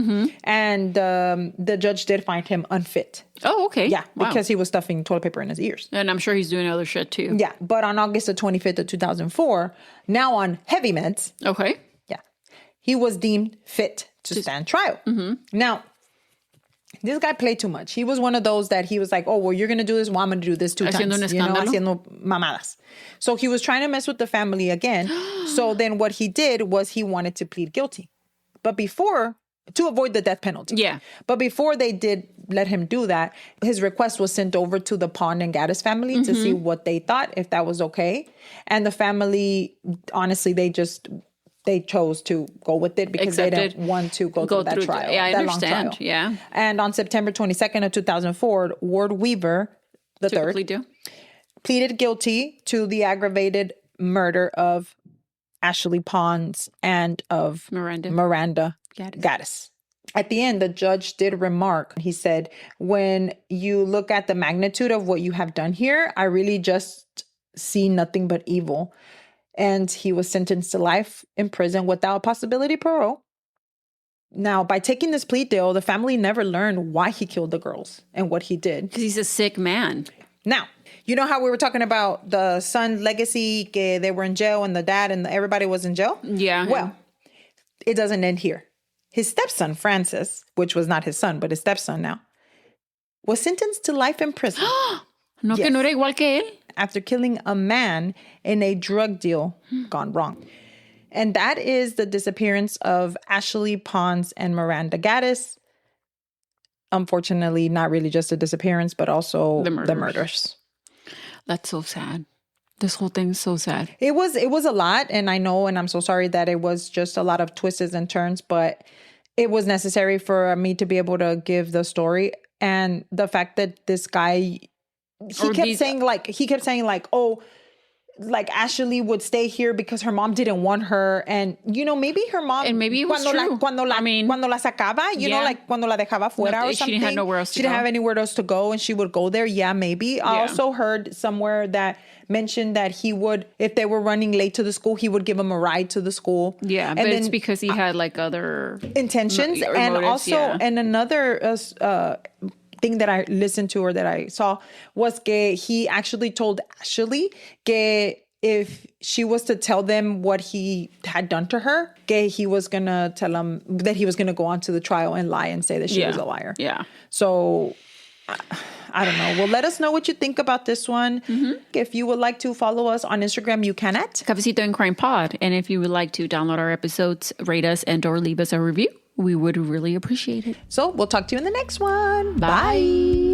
[SPEAKER 1] And the judge did find him unfit.
[SPEAKER 2] Oh, okay.
[SPEAKER 1] Yeah, because he was stuffing toilet paper in his ears.
[SPEAKER 2] And I'm sure he's doing other shit too.
[SPEAKER 1] Yeah, but on August the 25th of 2004, now on heavy meds.
[SPEAKER 2] Okay.
[SPEAKER 1] Yeah, he was deemed fit to stand trial. Now, this guy played too much. He was one of those that he was like, oh, well, you're going to do this. Well, I'm going to do this two
[SPEAKER 2] Haciendo
[SPEAKER 1] times.
[SPEAKER 2] un escándalo.
[SPEAKER 1] Haciendo mamadas. So he was trying to mess with the family again. So then what he did was he wanted to plead guilty. But to avoid the death penalty.
[SPEAKER 2] Yeah.
[SPEAKER 1] But before they did let him do that, his request was sent over to the Pond and Gaddis family to see what they thought, if that was okay. And the family, honestly, they chose to go with it because they didn't want to go through that trial.
[SPEAKER 2] Yeah, I
[SPEAKER 1] that
[SPEAKER 2] understand.
[SPEAKER 1] Long trial.
[SPEAKER 2] Yeah.
[SPEAKER 1] And on September 22nd of 2004, Ward Weaver, the third, pleaded guilty to the aggravated murder of Ashley Pons and of Miranda Gaddis. At the end, the judge did remark. He said, when you look at the magnitude of what you have done here, I really just see nothing but evil. And he was sentenced to life in prison without possibility of parole. Now, by taking this plea deal, the family never learned why he killed the girls and what he did.
[SPEAKER 2] Because he's a sick man.
[SPEAKER 1] Now, You know how we were talking about the son legacy, que they were in jail and the dad and everybody was in jail?
[SPEAKER 2] Yeah.
[SPEAKER 1] Well, it doesn't end here. His stepson, Francis, which was not his son, but his stepson now, was sentenced to life in prison.
[SPEAKER 2] No,
[SPEAKER 1] Yes.
[SPEAKER 2] que no era igual que él.
[SPEAKER 1] After killing a man in a drug deal gone wrong. And that is the disappearance of Ashley Pons and Miranda Gaddis. Unfortunately, not really just a disappearance, but also the murders.
[SPEAKER 2] That's so sad. This whole thing's so sad.
[SPEAKER 1] It was a lot, and I know, and I'm so sorry that it was just a lot of twists and turns, but it was necessary for me to be able to give the story. And the fact that this guy, he kept saying like, oh, like Ashley would stay here because her mom didn't want her, and maybe her mom,
[SPEAKER 2] and maybe it was true.
[SPEAKER 1] Cuando la sacaba, like cuando la dejaba fuera or something.
[SPEAKER 2] She didn't have nowhere else to go.
[SPEAKER 1] She didn't have anywhere else to go, and she would go there. Yeah, maybe. Yeah. I also heard somewhere that mentioned that he would, if they were running late to the school, he would give them a ride to the school.
[SPEAKER 2] Yeah, but it's because he had like other
[SPEAKER 1] intentions, and motives, also, and another thing that I listened to or that I saw was que he actually told Ashley que if she was to tell them what he had done to her, que he was gonna tell them that he was gonna go on to the trial and lie and say that she was a liar.
[SPEAKER 2] Yeah.
[SPEAKER 1] So I don't know. Well, let us know what you think about this one. Mm-hmm. If you would like to follow us on Instagram, you can at
[SPEAKER 2] Cafecito and Crime Pod. And if you would like to download our episodes, rate us and or leave us a review, we would really appreciate it.
[SPEAKER 1] So we'll talk to you in the next one.
[SPEAKER 2] Bye.